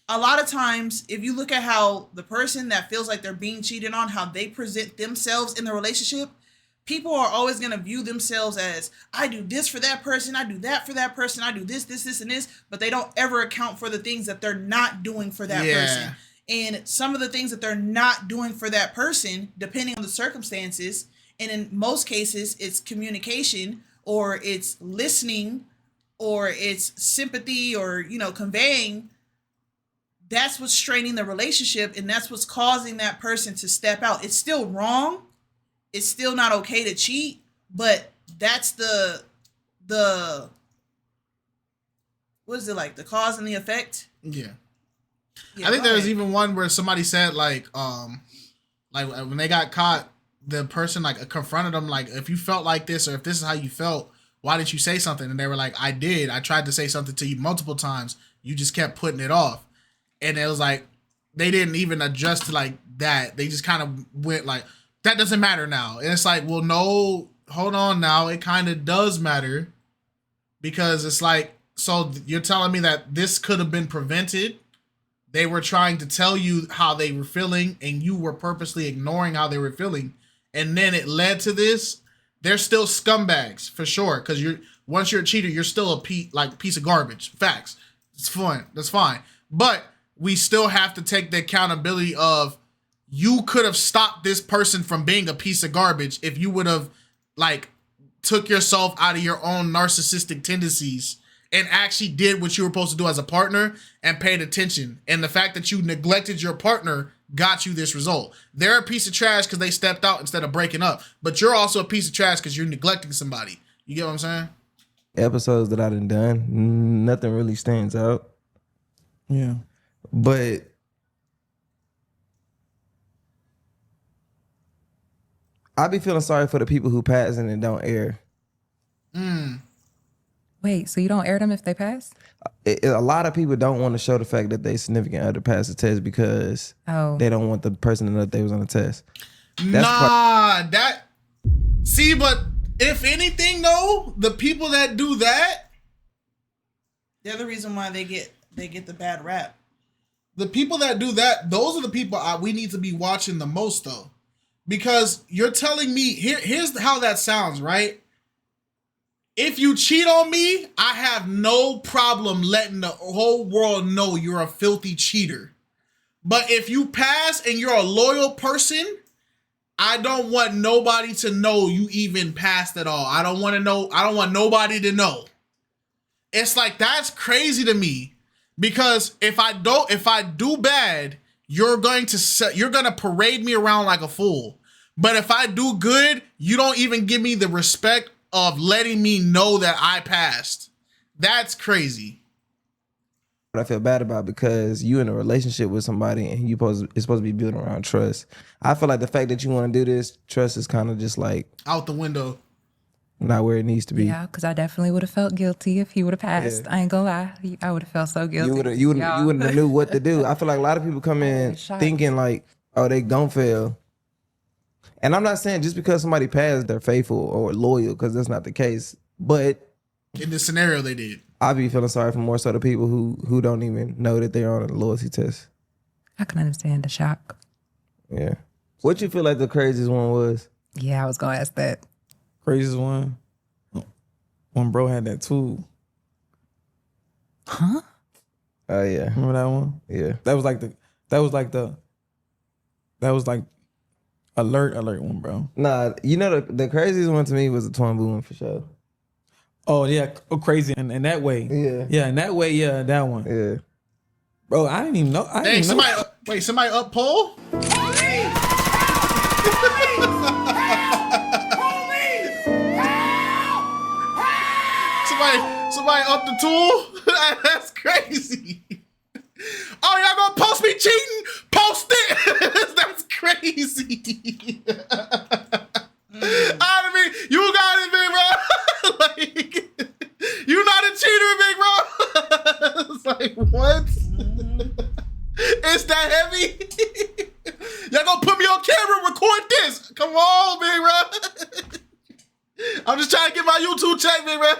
a lot of times if you look at how the person that feels like they're being cheated on, how they present themselves in the relationship, people are always going to view themselves as, I do this for that person, I do that for that person, I do this, and this, but they don't ever account for the things that they're not doing for that person. And some of the things that they're not doing for that person, depending on the circumstances, and in most cases, it's communication, or it's listening, or it's sympathy, or, you know, conveying. That's what's straining the relationship, and that's what's causing that person to step out. It's still wrong. It's still not okay to cheat, but that's the what is it, like the cause and the effect? Yeah, I think there was even one where somebody said like when they got caught, the person like confronted them like, if you felt like this, or if this is how you felt, why didn't you say something? And they were like, I did. I tried to say something to you multiple times. You just kept putting it off. And it was like, they didn't even adjust to like that. They just kind of went like, that doesn't matter now. And it's like, well, no, hold on now. It kind of does matter, because it's like, so you're telling me that this could have been prevented. They were trying to tell you how they were feeling, and you were purposely ignoring how they were feeling. And then it led to this. They're still scumbags for sure. Because once you're a cheater, you're still a piece of garbage. Facts. It's fun. That's fine. But we still have to take the accountability of, you could have stopped this person from being a piece of garbage if you would have like took yourself out of your own narcissistic tendencies and actually did what you were supposed to do as a partner and paid attention. And the fact that you neglected your partner got you this result. They're a piece of trash because they stepped out instead of breaking up, but you're also a piece of trash because you're neglecting somebody. You get what I'm saying? Episodes that I done, nothing really stands out. Yeah. But I be feeling sorry for the people who pass and then don't air. Wait, so you don't air them if they pass? A lot of people don't want to show the fact that they significant other passed the test because they don't want the person to know that they was on the test. See, but if anything though, the people that do that, they're the reason why they get the bad rap. The people that do that, those are the people we need to be watching the most though. Because you're telling me, here's how that sounds, right? If you cheat on me, I have no problem letting the whole world know you're a filthy cheater. But if you pass and you're a loyal person, I don't want nobody to know you even passed at all. I don't want to know. I don't want nobody to know. It's like, that's crazy to me. Because if I do bad, you're going to parade me around like a fool. But if I do good, you don't even give me the respect of letting me know that I passed. That's crazy. What I feel bad about, because you in a relationship with somebody and it's supposed to be built around trust. I feel like the fact that you want to do this, trust is kind of just like out the window. Not where it needs to be. Yeah, because I definitely would have felt guilty if he would have passed. Yeah. I ain't gonna lie. I would have felt so guilty. You wouldn't have knew what to do. I feel like a lot of people come in thinking like, oh, they gon' fail. And I'm not saying just because somebody passed, they're faithful or loyal, because that's not the case. But in this scenario, they did. I be feeling sorry for more so the people who don't even know that they're on a loyalty test. I can understand the shock. Yeah. What you feel like the craziest one was? Yeah, I was gonna ask that. Craziest one? When bro had that tool. Huh? Oh yeah. Remember that one? Yeah. That was like alert one, bro. Nah, you know the craziest one to me was the Twin Boo one for sure. Oh yeah, crazy in that way. Yeah. Yeah, in that way, yeah, that one. Yeah. Bro, I didn't even know. Somebody up pole? Somebody up the tool? That's crazy. Oh, y'all gonna post me cheating? Post it. That's crazy. I mean, you got it, big bro. Like, you not a cheater, big bro. It's like, what? It's that heavy? Y'all gonna put me on camera, record this. Come on, big bro. I'm just trying to get my YouTube check, big bro.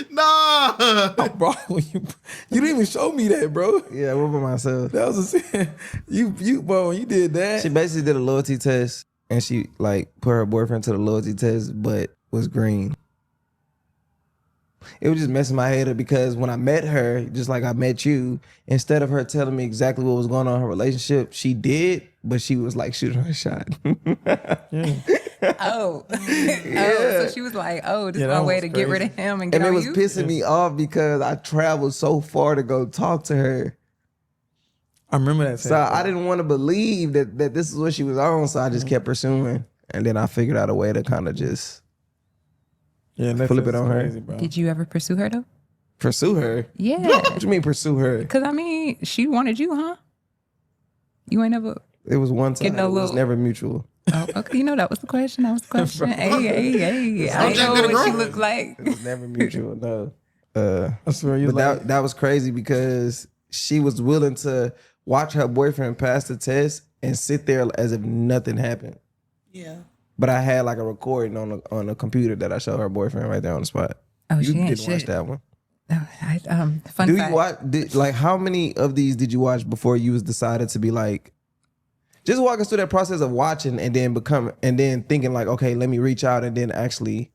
Nah, oh, bro, you didn't even show me that, bro. Yeah, what about myself? That was a sin. You, bro, when you did that. She basically did a loyalty test and she like put her boyfriend to the loyalty test, but was green. It was just messing my head up because when I met her, just like I met you, instead of her telling me exactly what was going on in her relationship, she did, but she was like shooting her shot. Oh, so she was like, "Oh, this is my way to get rid of him and get and it on was you?" pissing me off because I traveled so far to go talk to her. I remember that. So I didn't want to believe that this is what she was on, so I just kept pursuing, and then I figured out a way to kind of just flip it on her. Bro. Did you ever pursue her though? Pursue her? Yeah. What you mean pursue her? Because I mean, she wanted you, huh? You ain't never. It was one time. It was never mutual. Oh, okay. You know that was the question. That was the question. Hey. I know what she looked like. It was never mutual. No. I swear you. But that was crazy because she was willing to watch her boyfriend pass the test and sit there as if nothing happened. Yeah. But I had like a recording on a computer that I showed her boyfriend right there on the spot. Oh, you she ain't didn't watch shit. that one. Fun Do fact. you watch? Like, how many of these did you watch before you was decided to be like? Just walk us through that process of watching and then thinking like, okay, let me reach out and then actually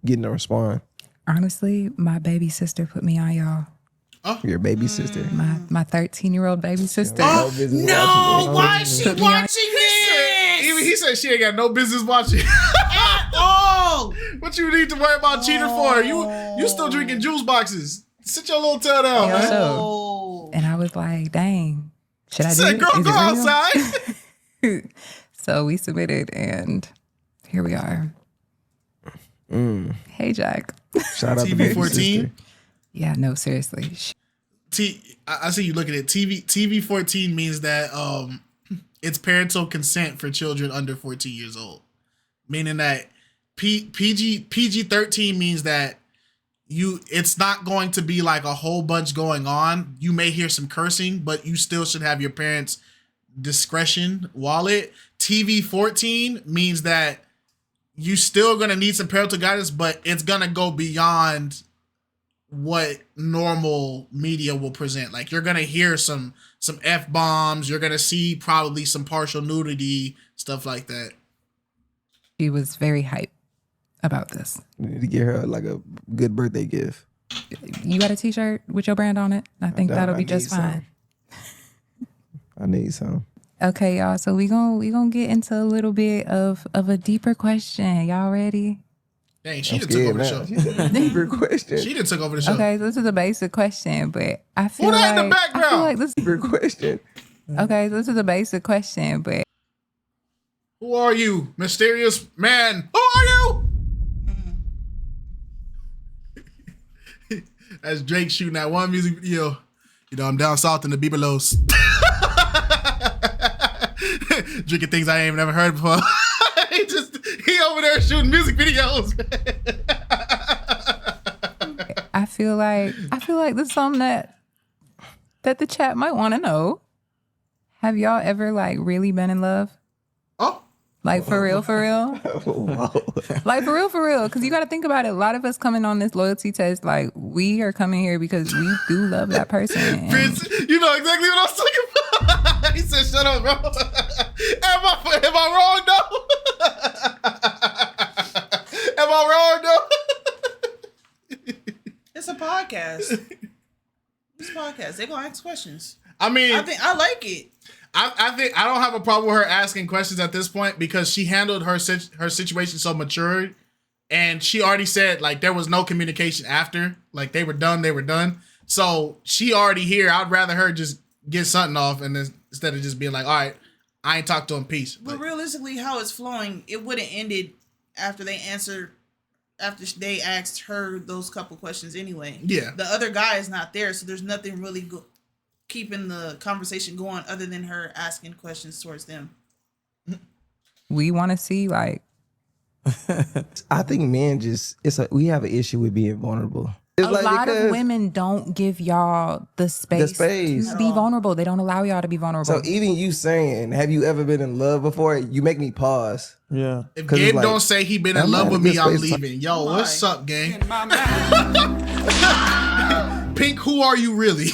getting to respond. Honestly, my baby sister put me on y'all. Oh. Your baby sister. My 13-year-old baby sister. Oh, no, why is she watching this? Even he said she ain't got no business watching. At all. What you need to worry about cheater for? You still drinking juice boxes. Sit your little tail down, man. So, and I was like, dang, should I do Said, it? girl, Is go it real? outside. So we submitted and here we are. Hey, Jack. Shout out to baby TV14. sister. Yeah, no, seriously. I see you looking at TV14 means that it's parental consent for children under 14 years old. Meaning that PG-13 means that it's not going to be like a whole bunch going on. You may hear some cursing, but you still should have your parents' discretion wallet. TV-14 means that you still gonna need some parental guidance, but it's gonna go beyond what normal media will present. Like, you're gonna hear some F-bombs, you're gonna see probably some partial nudity, stuff like that. She was very hyped about this. You need to get her like a good birthday gift. You got a t-shirt with your brand on it? I think that'll be just fine. I need some. Okay, y'all. So we gonna get into a little bit of a deeper question. Y'all ready? Dang, she done took over the show. Deeper question. She done took over the show. Okay, so this is a basic question, but I feel Who that like in the background? I feel like this. Deeper question. Okay, so this is a basic question, but Who are you, mysterious man? Who are you? That's Drake shooting that one music video. You know, I'm down south in the Bebelos. Drinking things I ain't never heard before. he over there shooting music videos. I feel like this is something that the chat might want to know. Have y'all ever like really been in love? Oh. Like for real? Wow. Like for real? Because you got to think about it. A lot of us coming on this loyalty test, like we are coming here because we do love that person. Prince, you know exactly what I was talking about. He said, "Shut up, bro." Am I wrong though? Am I wrong though? It's a podcast. It's a podcast. They're gonna ask questions. I mean, I think I like it. I think I don't have a problem with her asking questions at this point because she handled her situation so mature, and she already said like there was no communication after. Like they were done. So she already here. I'd rather her just get something off and then instead of just being like, all right, I ain't talked to him, peace. But realistically, how it's flowing, it would have ended after they asked her those couple questions anyway. Yeah. The other guy is not there, so there's nothing really keeping the conversation going other than her asking questions towards them. We want to see like. I think men we have an issue with being vulnerable. It's a lot of women don't give y'all the space to be vulnerable. They don't allow y'all to be vulnerable. So even you saying, have you ever been in love before? You make me pause. Yeah. If Gabe don't say he been in love with me, I'm leaving. Yo, what's up, gang? Pink, who are you really?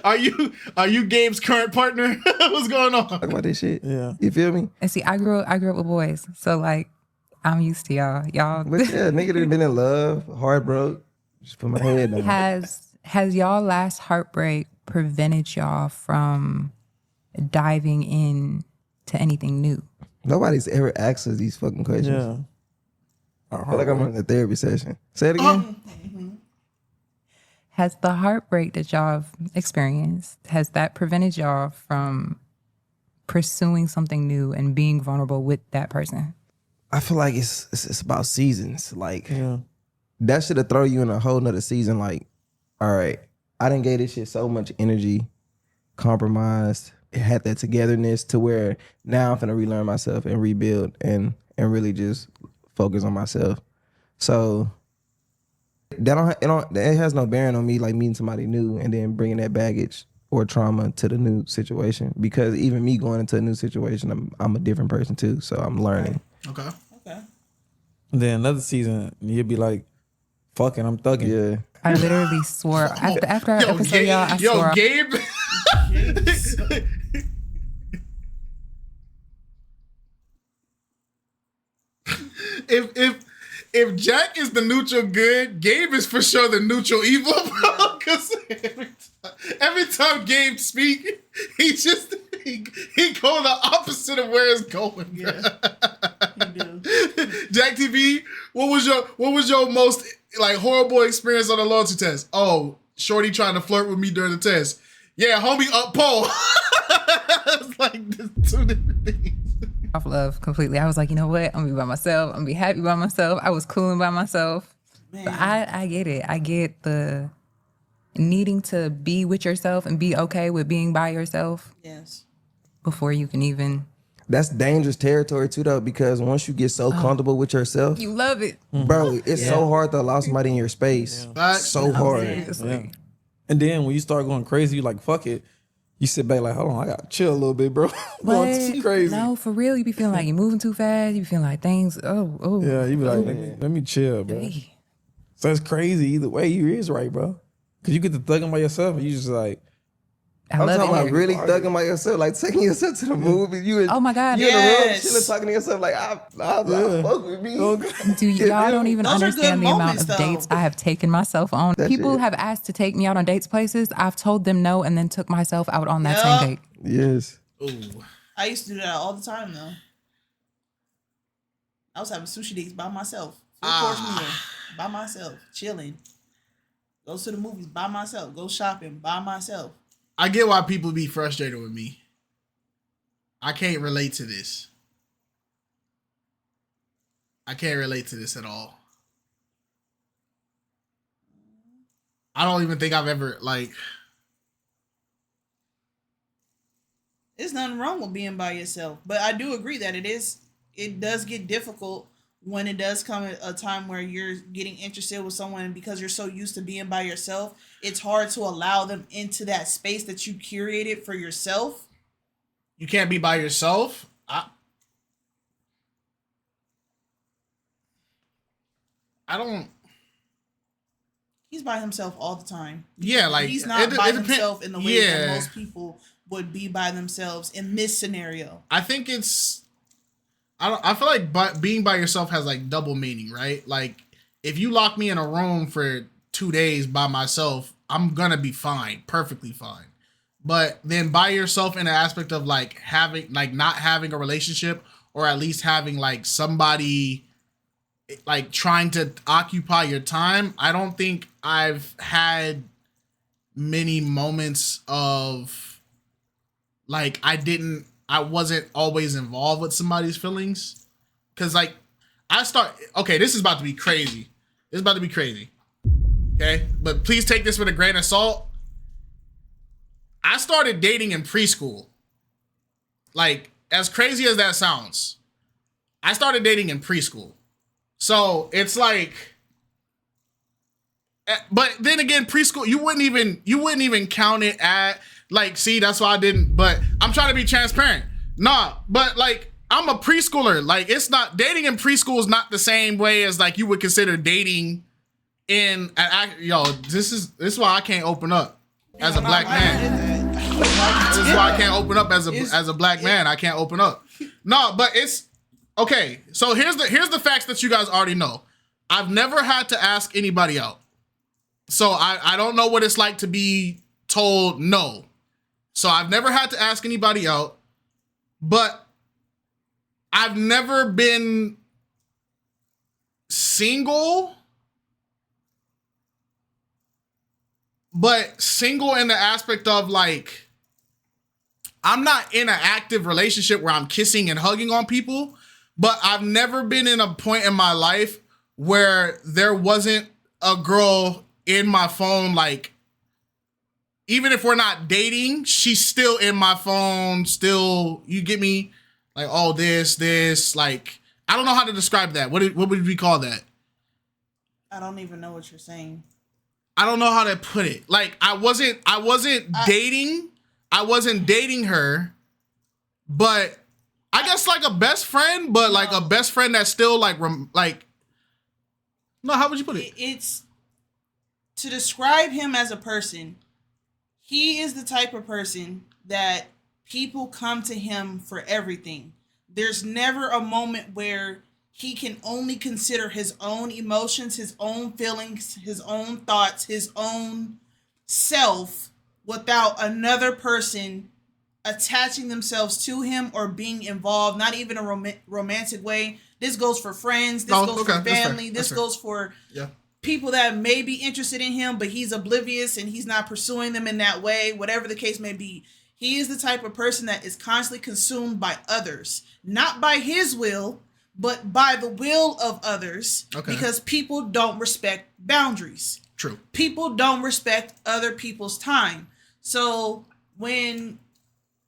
are you Gabe's current partner? What's going on? Talk about this shit. Yeah. You feel me? And see, I grew up with boys, so like I'm used to y'all. But yeah, nigga that been in love, heartbroken. Just put my head down. Has y'all last heartbreak prevented y'all from diving in to anything new? Nobody's ever asked us these fucking questions. Yeah. I feel like I'm in a therapy session. Say it again. Has the heartbreak that y'all have experienced, has that prevented y'all from pursuing something new and being vulnerable with that person? I feel like it's about seasons. Like that should have thrown you in a whole nother season. Like, all right, I done gave this shit so much energy, compromised. It had that togetherness to where now I'm finna relearn myself and rebuild and really just focus on myself. So it has no bearing on me like meeting somebody new and then bringing that baggage or trauma to the new situation, because even me going into a new situation, I'm a different person too. So I'm learning. Okay. And then another season, you'd be like, fucking, I'm thugging. Yeah. I literally swore after our episode, y'all. I swore. Gabe. If Jack is the neutral good, Gabe is for sure the neutral evil, bro. Because every time Gabe speak, he go the opposite of where it's going. Yeah, he do. JACKTV, what was your most like horrible experience on the loyalty test? Oh, Shorty trying to flirt with me during the test. Yeah, homie up pole. It's like two different things. Off love completely. I was like, you know what? I'm gonna be by myself. I'm gonna be happy by myself. I was cooling by myself. But I get it. I get the needing to be with yourself and be okay with being by yourself. Yes. Before you can even. That's dangerous territory too, though, because once you get so comfortable with yourself, you love it, bro. It's so hard to allow somebody in your space. So hard. Yeah. And then when you start going crazy, you like, fuck it. You sit back like, hold on, I gotta chill a little bit, bro. Going too crazy. No, for real, you be feeling like you're moving too fast. You be feeling like things. Oh. Yeah, you be like, let me chill, bro. Hey. So it's crazy either way. You is right, bro. Cause you get to thugging by yourself, and you just like. I'm talking about really thugging by yourself, like taking yourself to the movie. Oh my God, you in the room chilling, talking to yourself like, I fuck with me. Dude, y'all don't even understand the amount of dates I have taken myself on. People have asked to take me out on dates places. I've told them no and then took myself out on that same date. Yes. Ooh. I used to do that all the time though. I was having sushi dates by myself. Full course meal by myself, chilling. Go to the movies by myself. Go shopping by myself. I get why people be frustrated with me. I can't relate to this. I can't relate to this at all. I don't even think I've ever, like... There's nothing wrong with being by yourself. But I do agree that it does get difficult when it does come at a time where you're getting interested with someone, because you're so used to being by yourself. It's hard to allow them into that space that you curated for yourself. You can't be by yourself? I don't... He's by himself all the time. Yeah, like... He's not by himself in the way that most people would be by themselves in this scenario. I think it's... I feel like being by yourself has like double meaning, right? Like if you lock me in a room for 2 days by myself, I'm gonna be fine, perfectly fine. But then by yourself in the aspect of like not having a relationship, or at least having like somebody like trying to occupy your time, I don't think I've had many moments of like I wasn't always involved with somebody's feelings. Cause like this is about to be crazy. This is about to be crazy. Okay. But please take this with a grain of salt. I started dating in preschool. Like, as crazy as that sounds, I started dating in preschool. So it's like, but then again, preschool, you wouldn't even count it at, like, see, that's why I didn't, but I'm trying to be transparent. Nah, but like, I'm a preschooler. Like, it's not, dating in preschool is not the same way as like you would consider dating in, this is why I can't open up. as a black man. This is why I can't open up as a black man. I can't open up. No, but it's okay. So here's the facts that you guys already know. I've never had to ask anybody out. So I don't know what it's like to be told no. So I've never had to ask anybody out, but I've never been single, but single in the aspect of like, I'm not in an active relationship where I'm kissing and hugging on people, but I've never been in a point in my life where there wasn't a girl in my phone, like, even if we're not dating, she's still in my phone, still, you get me? Like, oh, this, like, I don't know how to describe that. What would we call that? I don't even know what you're saying. I don't know how to put it. Like, I wasn't dating her, but I guess like a best friend, but like a best friend that's still like, no, how would you put it? It's, to describe him as a person, he is the type of person that people come to him for everything. There's never a moment where he can only consider his own emotions, his own feelings, his own thoughts, his own self without another person attaching themselves to him or being involved, not even a romantic way. This goes for friends. This goes for family. This goes for people that may be interested in him, but he's oblivious and he's not pursuing them in that way, whatever the case may be. He is the type of person that is constantly consumed by others, not by his will, but by the will of others, because people don't respect boundaries. True. People don't respect other people's time. So when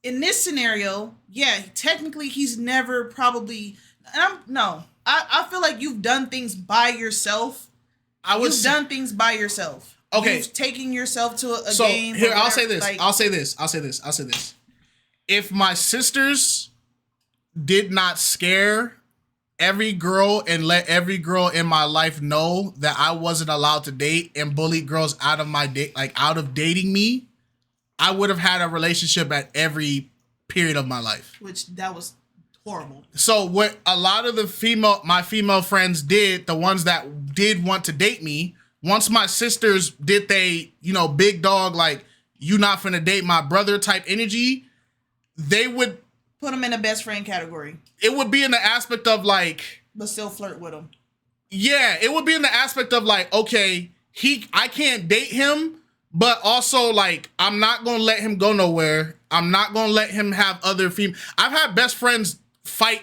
in this scenario, technically he's never probably, I feel like you've done things by yourself. You've done things by yourself. Okay. You've taken yourself to a so game. Here, I'll say this. I'll say this. If my sisters did not scare every girl and let every girl in my life know that I wasn't allowed to date and bullied girls out of my out of dating me, I would have had a relationship at every period of my life. Which that was horrible. So what a lot of my female friends did, the ones that did want to date me, once my sisters did big dog, like, you not finna date my brother type energy, they would put him in a best friend category. It would be in the aspect of like, but still flirt with him. Yeah, it would be in the aspect of like, okay, I can't date him, but also like, I'm not gonna let him go nowhere. I'm not gonna let him have other I've had best friends fight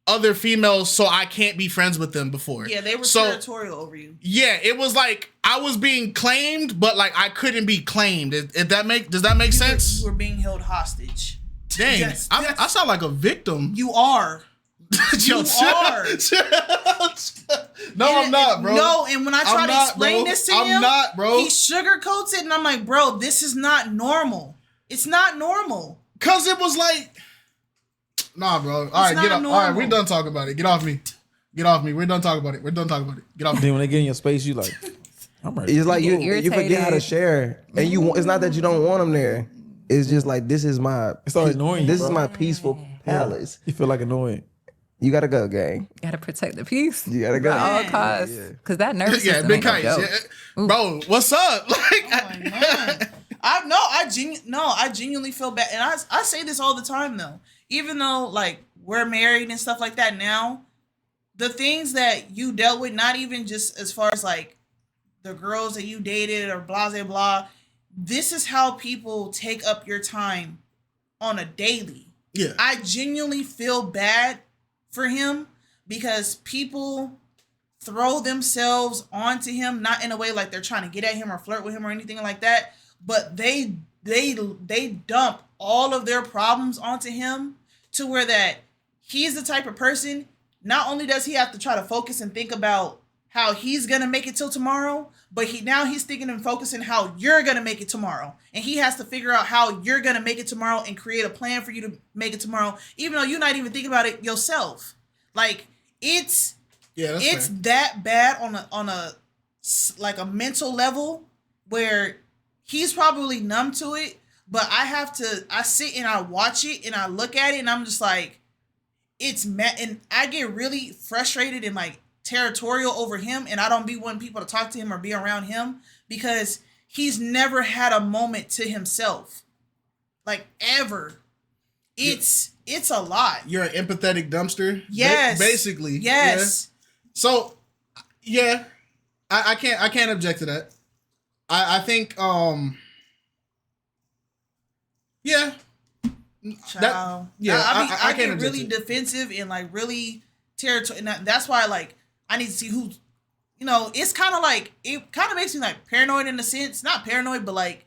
other females so I can't be friends with them before. Yeah, they were territorial over you. Yeah, it was like I was being claimed, but like I couldn't be claimed. Does that make sense? You were being held hostage. Dang, I sound like a victim. You are. You are. No, I'm not, bro. No, and when I try to explain this to him, I'm not, bro. He sugarcoats it, and I'm like, bro, this is not normal. It's not normal. Cause it was like, nah, bro. All right, get off. All right, we're done talking about it. Get off me. Get off me. We're done talking about it. Get off me. Then when they get in your space, you like, I'm ready. It's like you forget how to share, and it's not that you don't want them there. It's just like, this is my. It's all annoying. This is my peaceful palace. You feel like annoying. You gotta go, gang. You gotta protect the peace. You gotta go at all costs. Because that nervous system big ain't no kites. Bro, what's up? Like, I genuinely feel bad, and I say this all the time though. Even though like we're married and stuff like that now, the things that you dealt with, not even just as far as like the girls that you dated or blah blah blah. This is how people take up your time on a daily. Yeah, I genuinely feel bad for him because people throw themselves onto him, not in a way like they're trying to get at him or flirt with him or anything like that, but they dump all of their problems onto him to where that he's the type of person, not only does he have to try to focus and think about how he's gonna make it till tomorrow, but he's thinking and focusing how you're gonna make it tomorrow, and he has to figure out how you're gonna make it tomorrow and create a plan for you to make it tomorrow, even though you're not even thinking about it yourself. Like it's fair. That bad on a like a mental level where he's probably numb to it, but I sit and I watch it and I look at it and I'm just like, and I get really frustrated and like territorial over him, and I don't be wanting people to talk to him or be around him because he's never had a moment to himself. Like ever. It's a lot. You're an empathetic dumpster? Yes. Basically. Yes. Yeah. So yeah. I can't object to that. I think yeah. Child. I get really defensive and like really territorial, and that's why like I need to see who, it's kind of like, it kind of makes me like paranoid in a sense, not paranoid, but like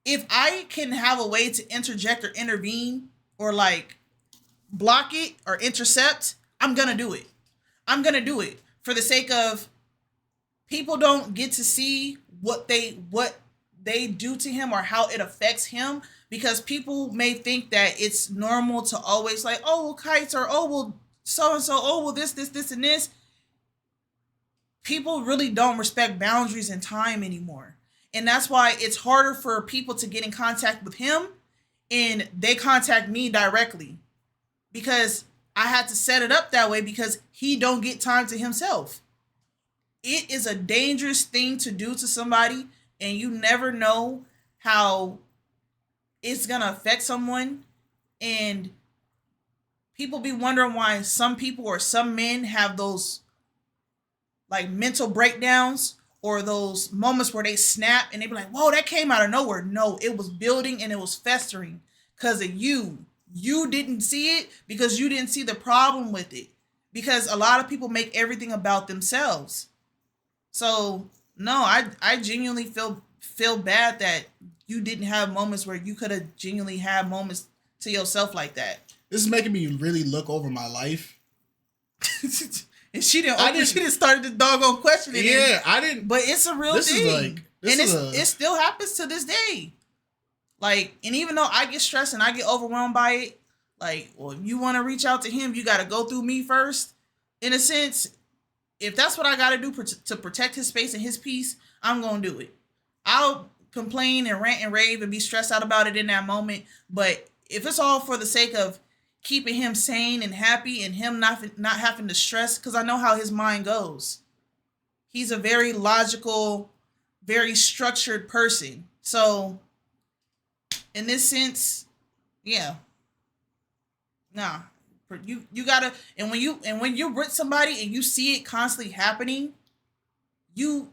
if I can have a way to interject or intervene or like block it or intercept, I'm gonna do it. I'm gonna do it for the sake of people don't get to see what they do to him or how it affects him, because people may think that it's normal to always like, oh, well, kites, or oh, well, so and so, oh, well, this, and this. People really don't respect boundaries and time anymore. And that's why it's harder for people to get in contact with him and they contact me directly, because I had to set it up that way because he don't get time to himself. It is a dangerous thing to do to somebody, and you never know how it's going to affect someone. And people be wondering why some people or some men have those like mental breakdowns or those moments where they snap and they be like, whoa, that came out of nowhere. No, it was building and it was festering because of you. You didn't see it because you didn't see the problem with it, because a lot of people make everything about themselves. So no, I genuinely feel bad that you didn't have moments where you could have genuinely had moments to yourself like that. This is making me really look over my life. And she didn't start the doggone questioning. Yeah, I didn't. But it's a real thing. It still happens to this day. Like, and even though I get stressed and I get overwhelmed by it, like, well, if you want to reach out to him, you got to go through me first. In a sense, if that's what I got to do to protect his space and his peace, I'm going to do it. I'll complain and rant and rave and be stressed out about it in that moment. But if it's all for the sake of keeping him sane and happy and him not having to stress, because I know how his mind goes. He's a very logical, very structured person. So in this sense, yeah. Nah. You gotta, and when you're with somebody and you see it constantly happening, you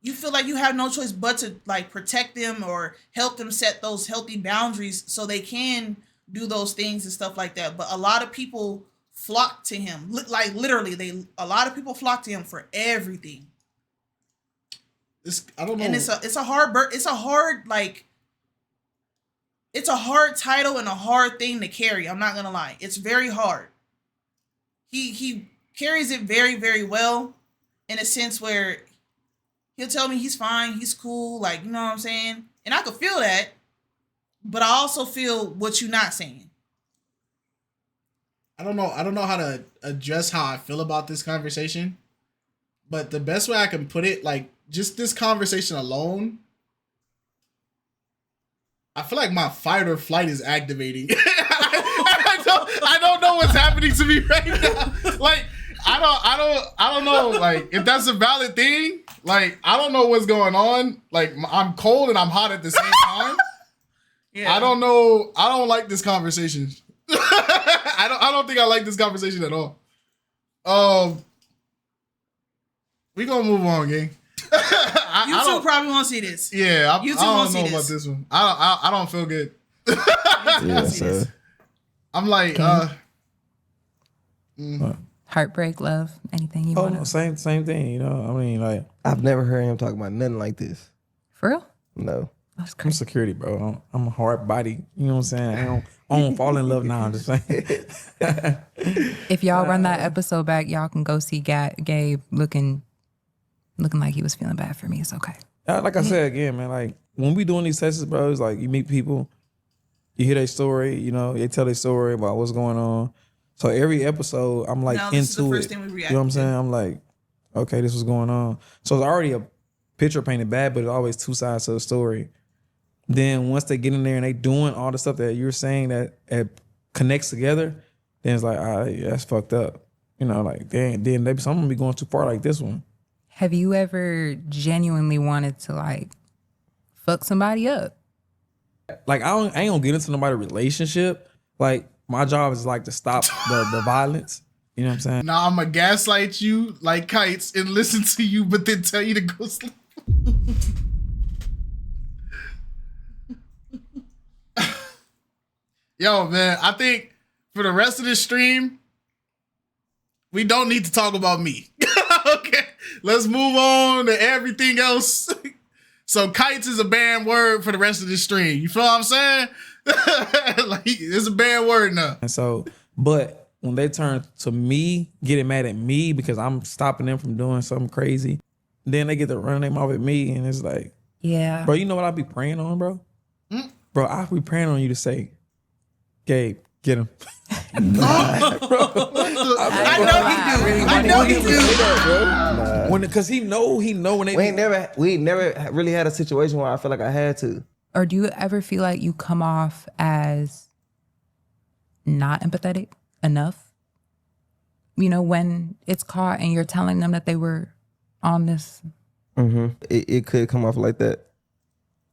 feel like you have no choice but to like protect them or help them set those healthy boundaries so they can do those things and stuff like that. But a lot of people flock to him. Like literally, a lot of people flock to him for everything. I don't know. And it's a hard title and a hard thing to carry. I'm not gonna lie. It's very hard. He carries it very, very well, in a sense where he'll tell me he's fine, he's cool, like, you know what I'm saying? And I could feel that, but I also feel what you're not saying. I don't know how to address how I feel about this conversation, but the best way I can put it, like, just this conversation alone, I feel like my fight or flight is activating. I don't know what's happening to me right now. Like, I don't know, like, if that's a valid thing. Like, I don't know what's going on. Like, I'm cold and I'm hot at the same time. Yeah. I don't know. I don't like this conversation. I don't think I like this conversation at all. We gonna move on, gang. You two probably won't see this. Yeah, I don't know about this one. I don't feel good. Yeah, so. I'm like, heartbreak, love, anything you want. Oh, same thing. You know, I mean, like, I've never heard him talk about nothing like this. For real? No. That's I'm crazy. security, bro. I'm a hard body. You know what I'm saying? I don't fall in love now. I'm just saying. If y'all run that episode back, y'all can go see Gabe looking like he was feeling bad for me. It's okay. Like I said again, man, like when we doing these sessions, bro, it's like you meet people, you hear their story, you know, they tell their story about what's going on. So every episode, I'm like into it. You know what I'm saying? I'm like, okay, this was going on. So it's already a picture painted bad, but it's always two sides to the story. Then once they get in there and they doing all the stuff that you're saying that connects together, then it's like, yeah, that's fucked up. You know, like, dang, then maybe someone be going too far like this one. Have you ever genuinely wanted to like fuck somebody up? Like, I ain't gonna get into nobody's relationship. Like, my job is like to stop the violence. You know what I'm saying? Nah, I'm gonna gaslight you like kites and listen to you, but then tell you to go sleep. Yo, man, I think for the rest of this stream, we don't need to talk about me. Okay, let's move on to everything else. So kites is a banned word for the rest of this stream. You feel what I'm saying? Like, it's a banned word now. And so, but when they turn to me, getting mad at me because I'm stopping them from doing something crazy, then they get to run their mouth at me, and it's like, yeah, bro, you know what I be praying on, bro? Bro, I be praying on you to say, Gabe, get him. I know he do. Because he know when they. We ain't never really had a situation where I feel like I had to. Or do you ever feel like you come off as not empathetic enough? You know, when it's caught and you're telling them that they were on this. Mm-hmm. It could come off like that,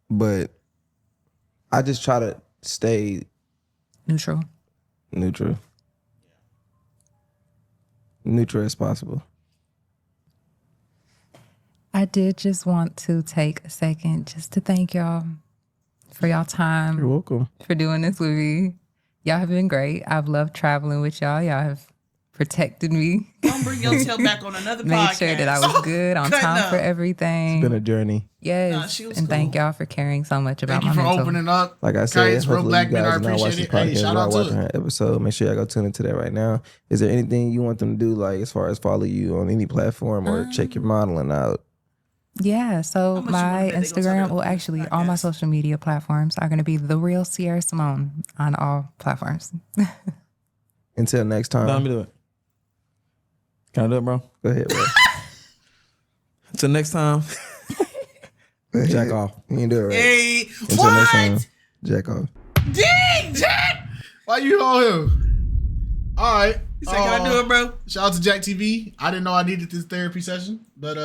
but I just try to stay neutral as possible. I did just want to take a second just to thank y'all for y'all time. You're welcome. For doing this with me. Y'all have been great. I've loved traveling with y'all. Y'all have protected me. Don't bring your tail back on another podcast. Make sure that I was good on time for everything. It's been a journey. Yes. And thank y'all for caring so much about my mental. mental. Thank you for opening up. Like I said, Kites, real hopefully black you men, I guys are not watching appreciate this it. Hey, podcast shout while out to watching it. her episode. Make sure y'all go tune into that right now. Is there anything you want them to do, like as far as follow you on any platform or check your modeling out? Yeah, so my Instagram, well, actually, all my social media platforms are going to be The Real Sierra Simone on all platforms. Until next time. Let me do it. Can I do it, bro? Go ahead, bro. Until next time. Jack off. You can do it right. Hey, Until next time, jack off. Dang, Jack! Why you on him? All right. He said, can I do it, bro? Shout out to JACKTV. I didn't know I needed this therapy session, but